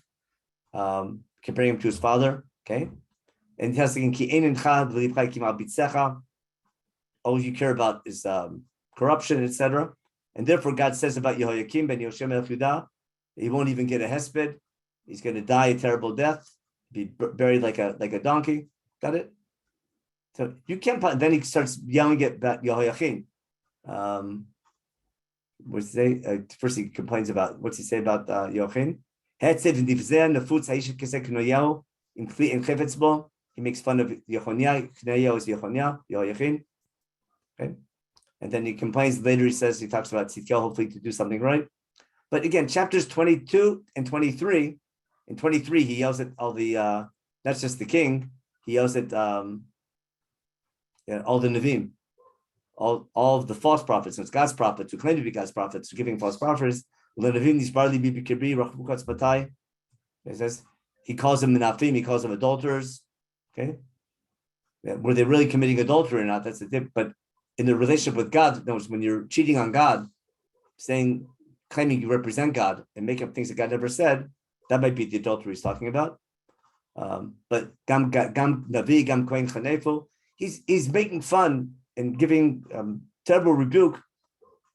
comparing him to his father. Okay, and he has saying, all you care about is corruption, etc. And therefore, God says about Yehoiakim ben Yoshem el Judah, he won't even get a hesped. He's going to die a terrible death, be buried like a donkey. Got it? So you can't. Then he starts yelling at Yehoiachin. What's he say? First, he complains about what's he say about Yehoiachin. He makes fun of Yehoiachin. Yehoiachin. Okay, and then he complains later. He talks about Tzidkiyahu, hopefully to do something right. But again, chapters 22 and 23. In 23, he yells at all the not just the king. He yells at all the Nevi'im, all of the false prophets. So it's God's prophets who claim to be God's prophets, who are giving false prophets. He says he calls them Menachem, he calls them adulterers. Okay, were they really committing adultery or not? That's the tip. But in the relationship with God, when you're cheating on God, claiming you represent God and make up things that God never said, that might be the adultery he's talking about. But Gam Navi, Gam Kohen Chanefu, he's making fun and giving terrible rebuke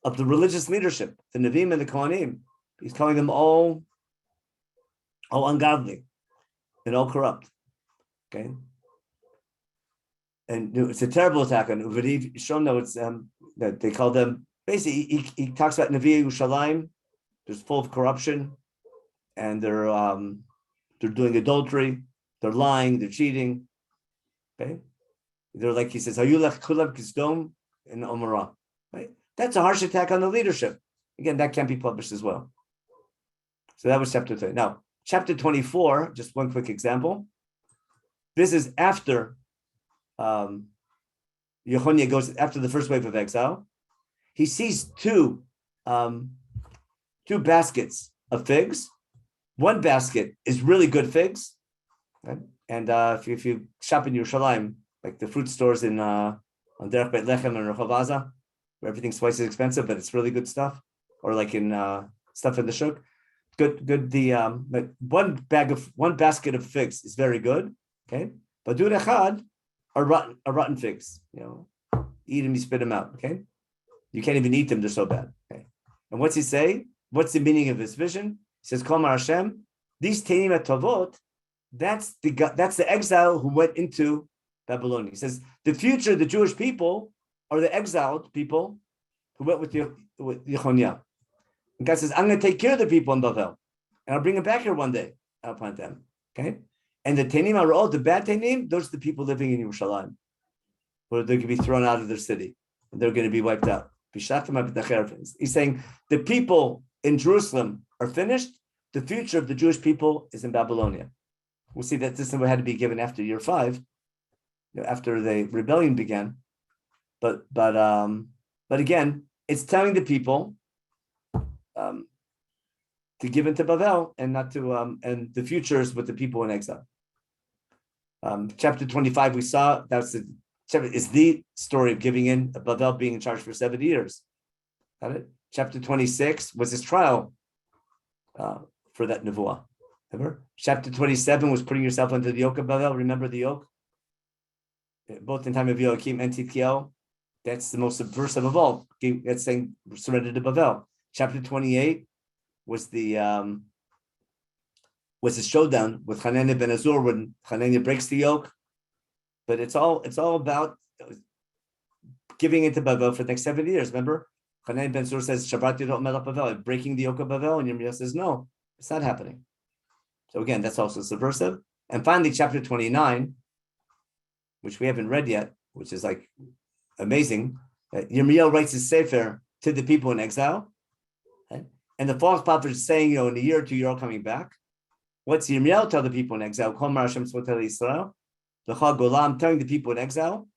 of the religious leadership, the Navim and the Kohanim. He's calling them all ungodly and all corrupt. Okay, and it's a terrible attack on Uvadiv Shomno. It's that they call them. Basically, he talks about Navi Yerushalayim. They're full of corruption, and they're doing adultery, they're lying, they're cheating. Okay, they're like he says, "Hayulach kulav kisdom in Omara." Right, that's a harsh attack on the leadership. Again, that can't be published as well. So that was chapter 3. Now, chapter 24. Just one quick example. This is after Yehoiachin goes after the first wave of exile. He sees two baskets of figs. One basket is really good figs, right? And if you shop in Yerushalayim, like the fruit stores in on Derech Beit Lechem and Rehov Aza, where everything's twice as expensive, but it's really good stuff, or like in stuff in the shuk. Good. But one basket of figs is very good. Okay, but Dud Echad are rotten figs. Eat them, you spit them out. Okay. You can't even eat them; they're so bad. Okay, and what's he say? What's the meaning of his vision? He says, "Kol Mar Hashem, these Teinim Tovot, that's the exile who went into Babylon." He says, the future, the Jewish people are the exiled people who went with Yehoiachin. And God says, "I'm going to take care of the people in Babel, and I'll bring them back here one day. I'll plant them." Okay, and the Teinim are all the bad Teinim. Those are the people living in Yerushalayim, where they're going to be thrown out of their city, and they're going to be wiped out. He's saying the people in Jerusalem are finished. The future of the Jewish people is in Babylonia. We'll see that this had to be given after year 5, after the rebellion began. But again, it's telling the people to give into Babel and not to and the future is with the people in exile. Chapter 25, we saw is the story of giving in, Babel being in charge for 70 years. Got it? Chapter 26 was his trial for that nevuah. Remember? Chapter 27 was putting yourself under the yoke of Babel. Remember the yoke? Both in time of Yehoiachin and Tzidkiyahu. That's the most subversive of all. That's saying surrender to Babel. Chapter 28 was the showdown with Hananiah ben Azur when Hananiah breaks the yoke. But it's all about giving into Babel for the next 7 years. Remember, Hananiah ben Azur says, "Shabbat Yidot Melech Babel," breaking the yoke of Babel, and Yirmiyahu says, "No, it's not happening." So again, that's also subversive. And finally, chapter 29, which we haven't read yet, which is like amazing. Yirmiyahu writes his Sefer to the people in exile, okay? And the false prophet is saying, in a year or two, you're all coming back. What's Yirmiyahu tell the people in exile? Kol Mar Hashem Tzvot Yisrael. L'chal Golam, telling the people in exile,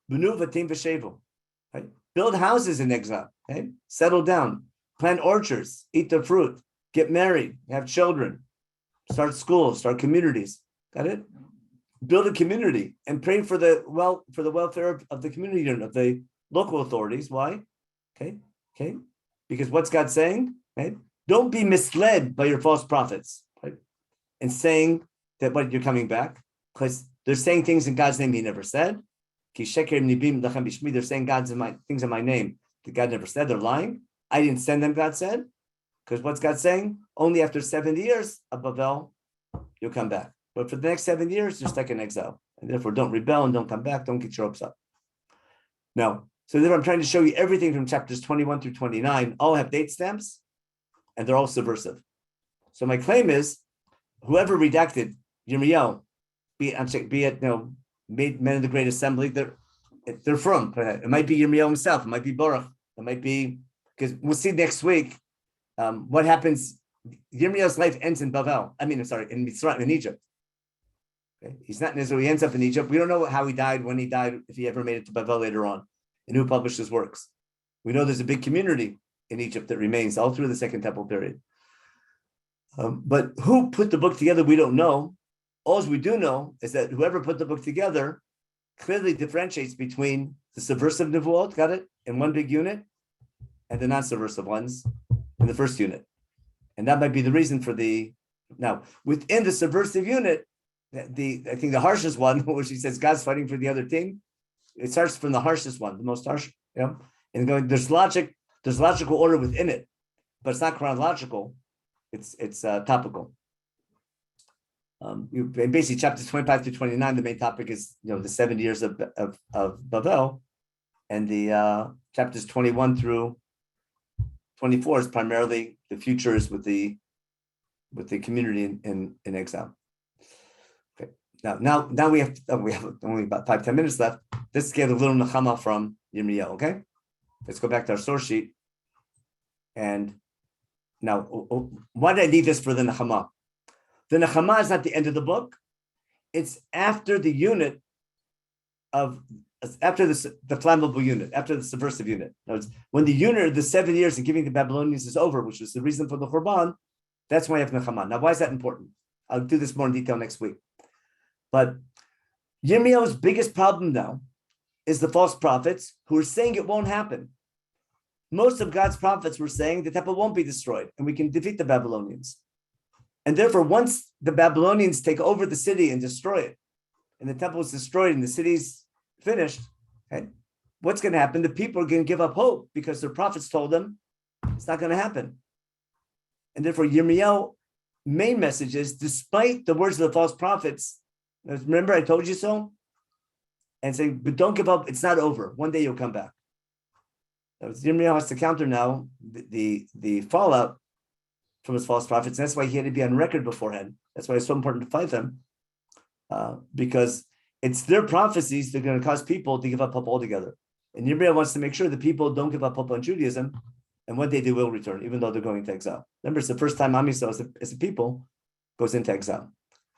B'nu v'tim v'shevu, right? Build houses in exile, okay? Settle down, plant orchards, eat the fruit, get married, have children, start schools, start communities. Got it? Build a community and pray for the welfare of the community and of the local authorities. Why? Okay. Because what's God saying? Right? Don't be misled by your false prophets, right? And saying that you're coming back, because they're saying things in God's name He never said. They're saying things in my name that God never said. They're lying. I didn't send them, God said. Because what's God saying? Only after 70 years of Babel, you'll come back. But for the next 7 years, you're stuck in exile. and therefore don't rebel and don't come back. Don't get your hopes up. Now, so therefore I'm trying to show you everything from chapters 21 through 29. All have date stamps, and they're all subversive. So my claim is, whoever redacted Yirmiyahu, be it made men of the Great Assembly, they're from. It might be Yirmiyahu himself. It might be Baruch. It might be, because we'll see next week what happens. Yirmiyahu's life ends in Bavel. In Mitzrayim, in Egypt. Okay? He's not in Israel. He ends up in Egypt. We don't know how he died, when he died, if he ever made it to Bavel later on, and who published his works. We know there's a big community in Egypt that remains all through the Second Temple period. But who put the book together, we don't know. All we do know is that whoever put the book together clearly differentiates between the subversive nevuot, got it, in one big unit, and the non-subversive ones in the first unit. And that might be the reason for now, within the subversive unit, I think the harshest one, which he says God's fighting for the other team, it starts from the harshest one, the most harsh, and there's logical order within it, but it's not chronological. It's topical. Basically, chapters 25 to 29, the main topic is the 70 years of Bavel, and the chapters 21 through 24 is primarily the futures with the community in exile. Okay. Now we have only about 5-10 minutes left. Let's get a little Nechama from Yirmiyahu. Okay, let's go back to our source sheet. And now, why did I leave this for the Nechama? The Nechama is not the end of the book. It's after the unit after the flammable unit, after the subversive unit. When the unit of the 7 years of giving the Babylonians is over, which was the reason for the Khurban, that's why I have Nechama. Now, why is that important? I'll do this more in detail next week. But Yirmiyahu's biggest problem now is the false prophets who are saying it won't happen. Most of God's prophets were saying the temple won't be destroyed and we can defeat the Babylonians. And therefore, once the Babylonians take over the city and destroy it, and the temple is destroyed and the city's finished, okay, what's going to happen? The people are going to give up hope because their prophets told them it's not going to happen. And therefore, Yirmiyahu's main message is, despite the words of the false prophets, remember I told you so? And saying, but don't give up, it's not over. One day you'll come back. Yirmiyahu has to counter now the fallout from his false prophets. And that's why he had to be on record beforehand. That's why it's so important to fight them, because it's their prophecies that are going to cause people to give up hope altogether. And Yirmiyahu wants to make sure that people don't give up hope on Judaism, and one day they will return, even though they're going into exile. Remember, it's the first time Am Yisrael as a people goes into exile.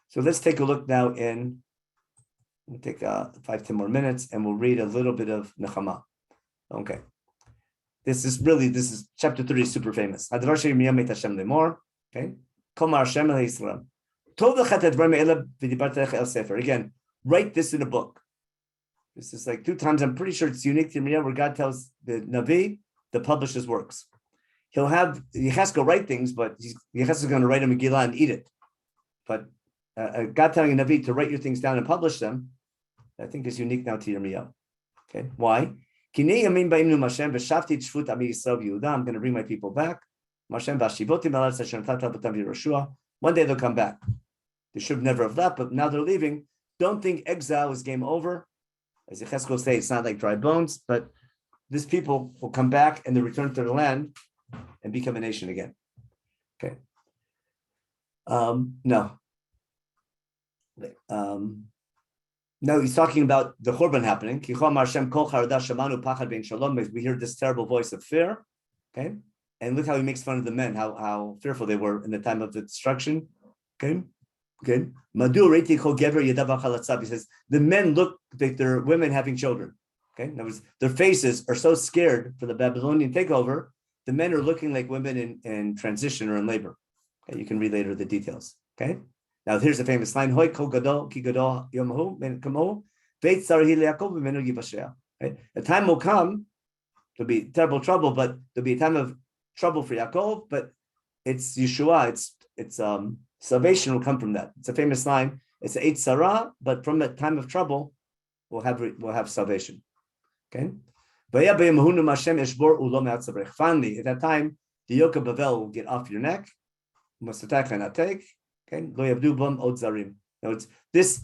So let's take a look now we'll take 5-10 more minutes, and we'll read a little bit of Nechama. Okay. This is chapter 30 is super famous. Okay. Again, write this in a book. This is like 2 times. I'm pretty sure it's unique to Yirmiyahu, where God tells the Navi to publish his works. He'll have Yecheskel write things, but Yecheskel is going to write a Megillah and eat it. But God telling a Navi to write your things down and publish them, I think is unique now to Yirmiyahu. Okay, why? I'm going to bring my people back. One day they'll come back. They should never have left, but now they're leaving. Don't think exile is game over. As Yecheskel says, it's not like dry bones, but these people will come back and they return to the land and become a nation again. Okay. No, he's talking about the Churban happening. We hear this terrible voice of fear. Okay. And look how he makes fun of the men, how fearful they were in the time of the destruction. Okay. Okay. He says the men look like they're women having children. Okay. In other words, their faces are so scared for the Babylonian takeover. The men are looking like women in transition or in labor. Okay. You can read later the details. Okay. Now here's the famous line: "Hoi kol gadol ki gadol yomahu ben kamo veit tzarhi leYaakov v'menu yivashea." A time will come. There'll be terrible trouble, but there'll be a time of trouble for Yaakov. But it's Yeshua. It's salvation will come from that. It's a famous line. It's Eight Sarah, but from the time of trouble, we'll have salvation. Okay. Finally, at that time, the yoke of Bavel will get off your neck. Okay. Now it's this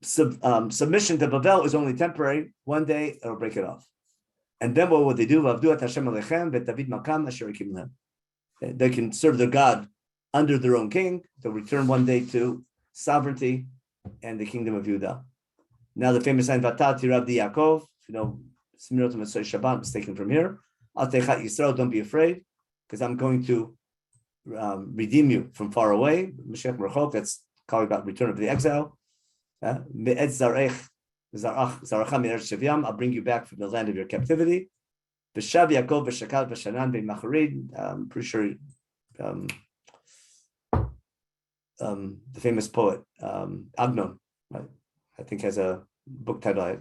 submission to Babel is only temporary. One day it'll break it off. And then what would they do? They can serve their God under their own king. They'll return one day to sovereignty and the kingdom of Judah. Now the famous line, Vatati Rabbi Yaakov, Smirot Mitzvah Shabbat is taken from here. Al Techat Yisrael, don't be afraid, because I'm going to redeem you from far away. Mashiach Merchok, that's calling about return of the exile. I'll bring you back from the land of your captivity. I'm pretty sure the famous poet Agnon, right, I think has a book title.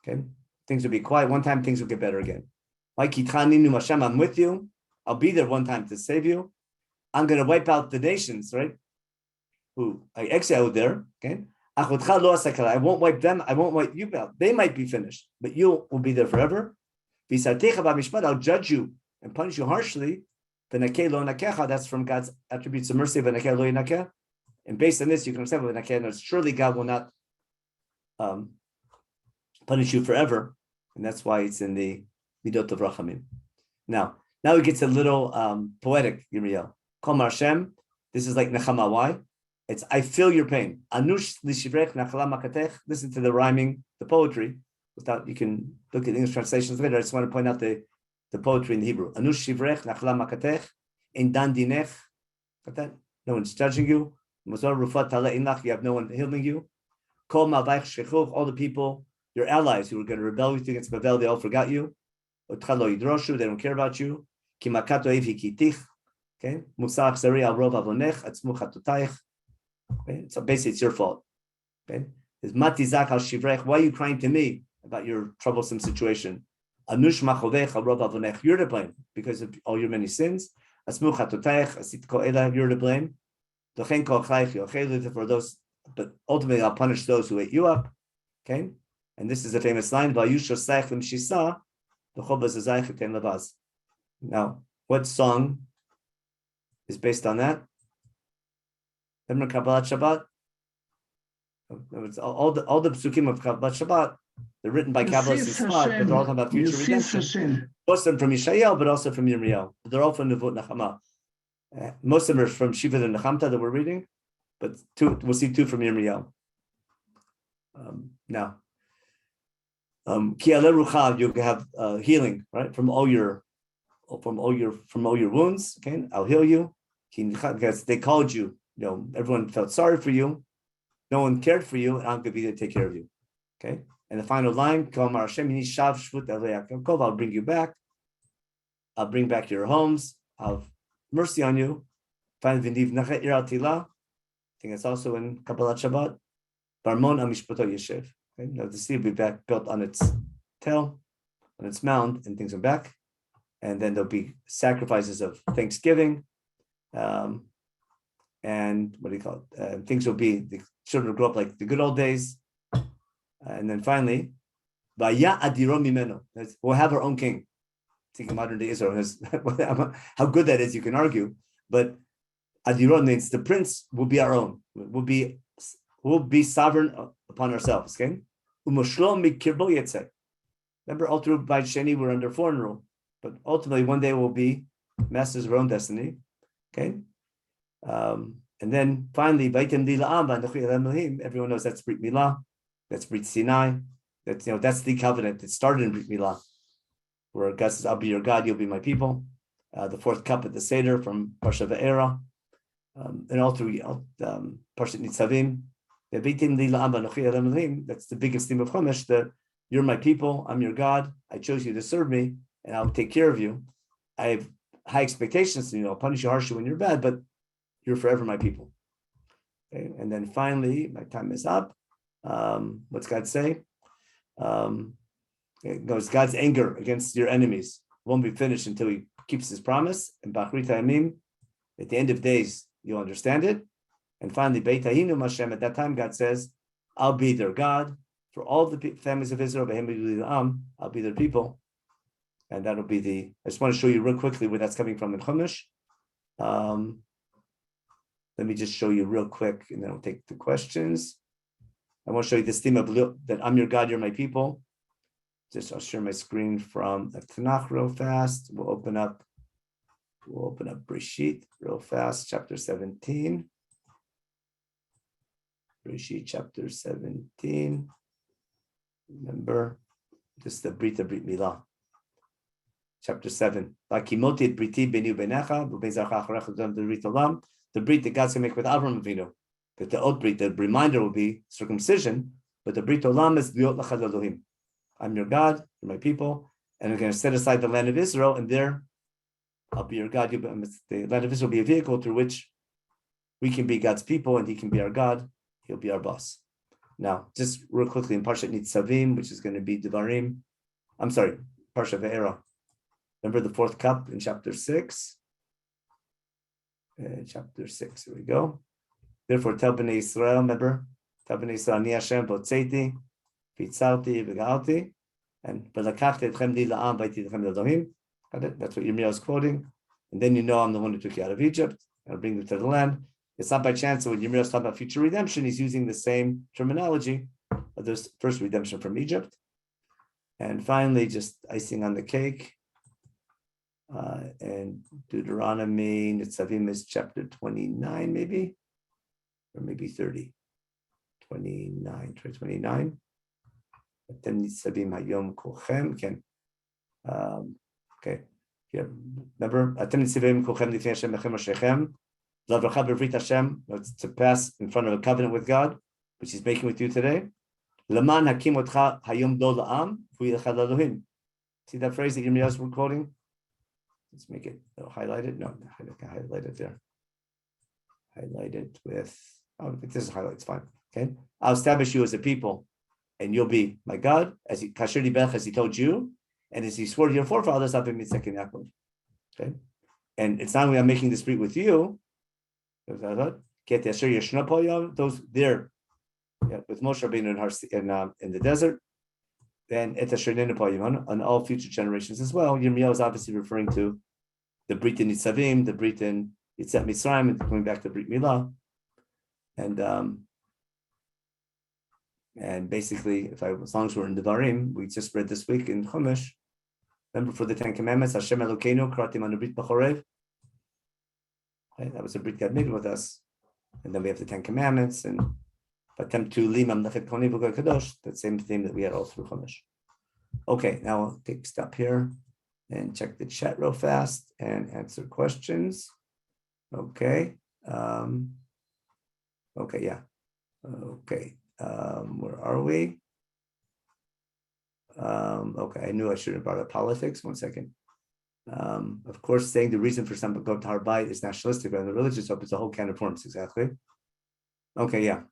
Okay, things will be quiet. One time things will get better again. I'm with you. I'll be there one time to save you. I'm going to wipe out the nations, right? Who I exiled there. Okay. I won't wipe them. I won't wipe you out. They might be finished, but you will be there forever. I'll judge you and punish you harshly. That's from God's attributes of mercy. And based on this, you can understand surely God will not punish you forever. And that's why it's in the Midot of Rachamim. Now we get to a little poetic, Yirmiyahu. Kol Hashem, this is like Nechama. Why? It's I feel your pain. Anush lishivrech nachala makatech. Listen to the rhyming, the poetry. Without, you can look at English translations later. I just want to point out the poetry in the Hebrew. Anush shivrech nachala makatech in dan dinech. Got that? No one's judging you. Mazor rufat tala inach. You have no one healing you. Kol ma'avayich shechuch. All the people, your allies who were going to rebel with you against Babel, they all forgot you. Otchalo yidroshu. They don't care about you. Ki makato ev hikitich. Okay. Musach zari al rov avonech atzmu chatutayich. Okay, so basically it's your fault. Okay, is matizak al shivrech. Why are you crying to me about your troublesome situation? Anush machovech al rov avonech. You're to blame because of all your many sins. Asmu chatutayich asit ko ela. You're to blame. Dochen kol chayich yochelu for those, but ultimately I'll punish those who ate you up. Okay, and this is a famous line. Vayusha seich lim shisa. V'chobaz azayich eten levaz. Now, what song is based on that? Remember Kabbalat Shabbat? All the psukim of Kabbalat Shabbat, they're written by Kabbalists and Sfat, but they're all talking about future redemption. Most of them from Yeshayahu, but also from Yirmiyahu. But they're all from Nevut Nechama. Most of them are from Shiva and Nechamta that we're reading, but we'll see two from Yirmiyahu. Now, Ki ale ruchav, you can have healing, right, from all your wounds. Okay, I'll heal you. Because they called you. Everyone felt sorry for you. No one cared for you, and I'm going to be there to take care of you. Okay? And the final line, I'll bring you back. I'll bring back your homes. I'll have mercy on you. I think it's also in Kabbalat Shabbat. Barmon amishpato yeshev. Now the sea will be back, built on its tail, on its mound, and things are back. And then there'll be sacrifices of thanksgiving. And what do you call it? Things will be, the children will grow up like the good old days. And then finally, we'll have our own king. I think modern day Israel has, how good that is, you can argue. But Adiron means the prince will be our own. We'll be sovereign upon ourselves. Okay? Remember, all through Beit Sheni, we're under foreign rule. But ultimately, one day we'll be masters of our own destiny. Okay? And then finally, everyone knows that's Brit Milah, that's Brit Sinai, that's the covenant that started in Brit Milah, where God says, I'll be your God, you'll be my people. The fourth cup at the Seder from Parsha Ve'era, and all through Parshat Nitzavim. That's the biggest theme of Chumash, that you're my people, I'm your God, I chose you to serve me, and I'll take care of you. I have high expectations, I'll punish you harshly when you're bad, but you're forever my people. Okay? And then finally, my time is up. What's God say? It goes, God's anger against your enemies won't be finished until he keeps his promise. And Bachrit Hayamim, at the end of days, you'll understand it. And finally, Beit Hahinu Hashem, at that time, God says, I'll be their God for all the families of Israel. I'll be their people. And that'll be I just want to show you real quickly where that's coming from in Chumash. let me just show you real quick, and then I'll take the questions. I want to show you this theme of that I'm your God, you're my people. Just I'll share my screen from the Tanakh real fast. We'll open up Breshit real fast, chapter 17. Breshit chapter 17. Remember, this is the Brit Milah. Chapter 7. The Brit that God's going to make with Avraham Avinu. That the oath Brit, the reminder will be circumcision, but the Brit Olam is Liot Lachad Elohim. I'm your God, you're my people, and I'm going to set aside the land of Israel, and there I'll be your God. The land of Israel will be a vehicle through which we can be God's people, and He can be our God. He'll be our boss. Now, just real quickly in Parshat Nitzavim, which is going to be Devarim. I'm sorry, Parshat Ve'era. Remember the fourth cup in chapter 6? Chapter 6, here we go. Therefore, tell Bnei Israel, remember? Tell Bnei Israel, Ani Hashem, Botzeiti, Pitzalti, V'ga'alti, and V'lakachti etchem li la'am, V'aiti etchem l'Elohim. That's what Yirmiyahu is quoting. And then you know I'm the one who took you out of Egypt. I'll bring you to the land. It's not by chance that when Yirmiyahu is talking about future redemption, he's using the same terminology of this first redemption from Egypt. And finally, just icing on the cake. And Deuteronomy, Nitzavim is chapter 29, maybe, or maybe 30. 29. Then Nitzavim hayom kolchem. Okay. Yeah. Remember, Atem Nitzavim kolchem lifnei Hashem lechem rashechem. L'avracha b'vrit Hashem, to pass in front of a covenant with God, which He's making with you today. L'man hakim otcha hayom do la'am v'yilchad Elohim. See that phrase that Yirmiyahu was quoting? Let's make it highlight it. No, I can highlight it there. Highlight it with, this is highlight, it's fine. Okay. I'll establish you as a people, and you'll be my God, as He told you, and as He swore to your forefathers, okay. And it's not only I'm making this brit with you, those there, with Moshe Rabbeinu in the desert, and on all future generations as well. Yirmiyahu is obviously referring to the Brit in Nitzavim, the Brit in Yitzat Mitzrayim, and coming back to Brit Milah. And basically, as long as we're in Devarim, we just read this week in Chumash. Remember for the Ten Commandments, Hashem Elokeinu Karatim Anu Brit B'Chorev. That was a Brit God made with us. And then we have the Ten Commandments and attempt to limam lefet koni v'goy kadosh, that same theme that we had all through Chumash. Okay, now I'll take a stop here and check the chat real fast and answer questions. Okay. Okay, yeah. Okay. Where are we? Okay, I knew I should have brought up politics. 1 second. Of course, saying the reason for some go to Rabbi is nationalistic, but in the religious hope, it's a whole can of worms, exactly. Okay, yeah.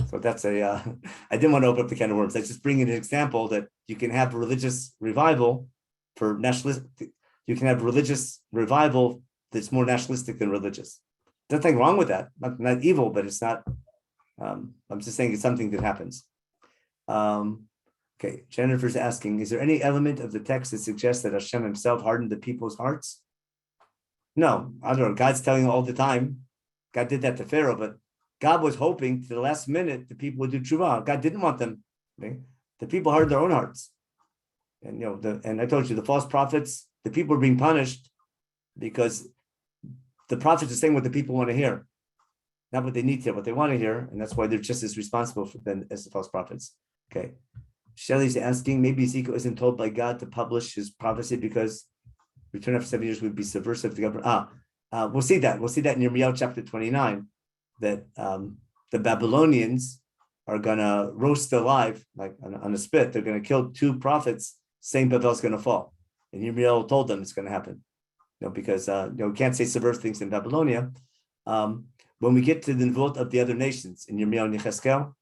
So that's I didn't want to open up the can of worms. Let's just bring in an example that you can have religious revival for nationalistic. You can have religious revival that's more nationalistic than religious. There's nothing wrong with that. Not evil, but it's not. I'm just saying it's something that happens. Okay, Jennifer's asking, is there any element of the text that suggests that Hashem Himself hardened the people's hearts? No, I don't know. God's telling all the time. God did that to Pharaoh, but God was hoping to the last minute the people would do tshuva. God didn't want them. Okay? The people hardened their own hearts. And and I told you, the false prophets, the people are being punished because the prophets are saying what the people want to hear, not what they need to hear, what they want to hear, and that's why they're just as responsible for them as the false prophets. Okay. Shelley's asking, maybe Ezekiel isn't told by God to publish his prophecy because return after 7 years would be subversive to government. We'll see that. We'll see that in Yirmiyahu chapter 29, that the Babylonians are going to roast alive, like on a spit. They're going to kill 2 prophets, saying Babel's going to fall. And Yirmiyahu told them it's going to happen. Because we can't say subversive things in Babylonia. When we get to the vote of the other nations in Yirmiyahu and Yecheskel,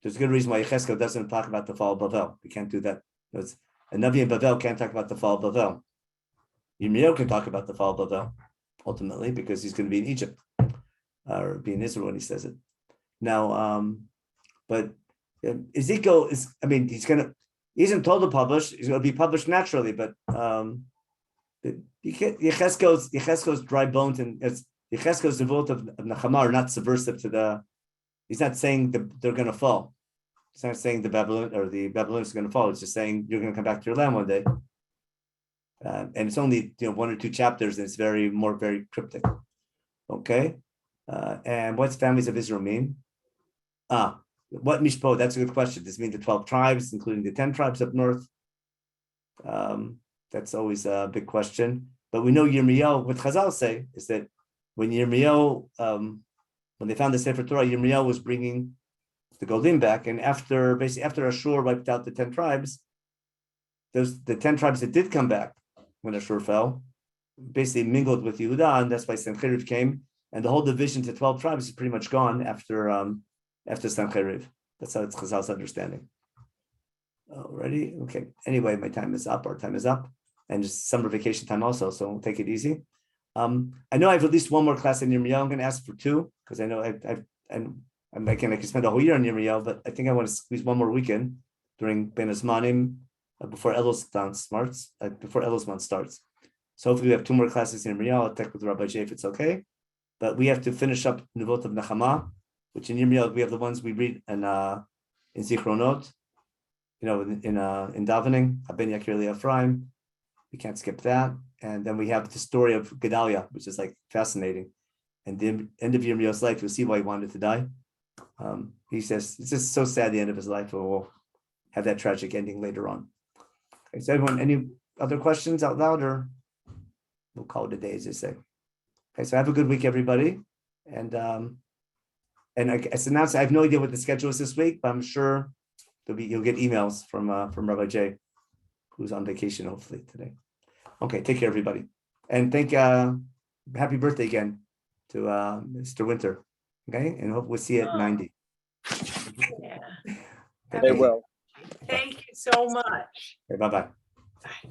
there's a good reason why Yecheskel doesn't talk about the fall of Babel. We can't do that. A Navi in Babel can't talk about the fall of Babel. Yirmiyahu can talk about the fall of Babel, ultimately, because he's going to be in Egypt, or be in Israel when he says it. Now, but Ezekiel is, he isn't told to publish, he's going to be published naturally, but Yecheskel's dry bones, and Yechezkel's Nevuot of Nechama are not subversive to the. He's not saying they're going to fall. He's not saying the Babylonians are going to fall. It's just saying you're going to come back to your land one day. And it's only 1 or 2 chapters, and it's very cryptic. Okay, and what's families of Israel mean? What mishpo? That's a good question. Does it mean the 12 tribes, including the 10 tribes up north? That's always a big question. But we know Yirmiyahu. What Chazal say is that when Yirmiyahu, when they found the Sefer Torah, Yirmiyahu was bringing the Golim back, and after Ashur wiped out the 10 tribes, the 10 tribes that did come back when Ashur fell, basically mingled with Yehuda, and that's why Sancheriv came, and the whole division to 12 tribes is pretty much gone after Sancheriv. That's how it's Chazal's understanding. Alrighty, okay. Anyway, my time is up. Our time is up, and just summer vacation time also. So we'll take it easy. I know I have at least one more class in Yirmiyahu. I'm going to ask for 2 because I know I can spend a whole year on Yirmiyahu, but I think I want to squeeze one more weekend during Ben Azmanim before Elosman starts. So hopefully we have 2 more classes in Yirmiyahu. I'll check with Rabbi J if it's okay. But we have to finish up Nevuot of Nechama, which in Yirmiyahu we have the ones we read in Zichronot, in davening, Haben Yakir Li Ephraim. We can't skip that. And then we have the story of Gedaliah, which is like fascinating. And the end of Yirmiyahu's life, you'll see why he wanted to die. He says it's just so sad the end of his life, but we'll have that tragic ending later on. Okay, so everyone, any other questions out loud, or we'll call it a day, as they say. Okay, so have a good week, everybody. And as announced, I have no idea what the schedule is this week, but I'm sure you'll get emails from Rabbi J, who's on vacation hopefully today. Okay, take care, everybody, and happy birthday again to Mr. Winter. Okay, and hope we'll see you at 90. Yeah. Okay, They will. Thank you so much. bye-bye. Bye.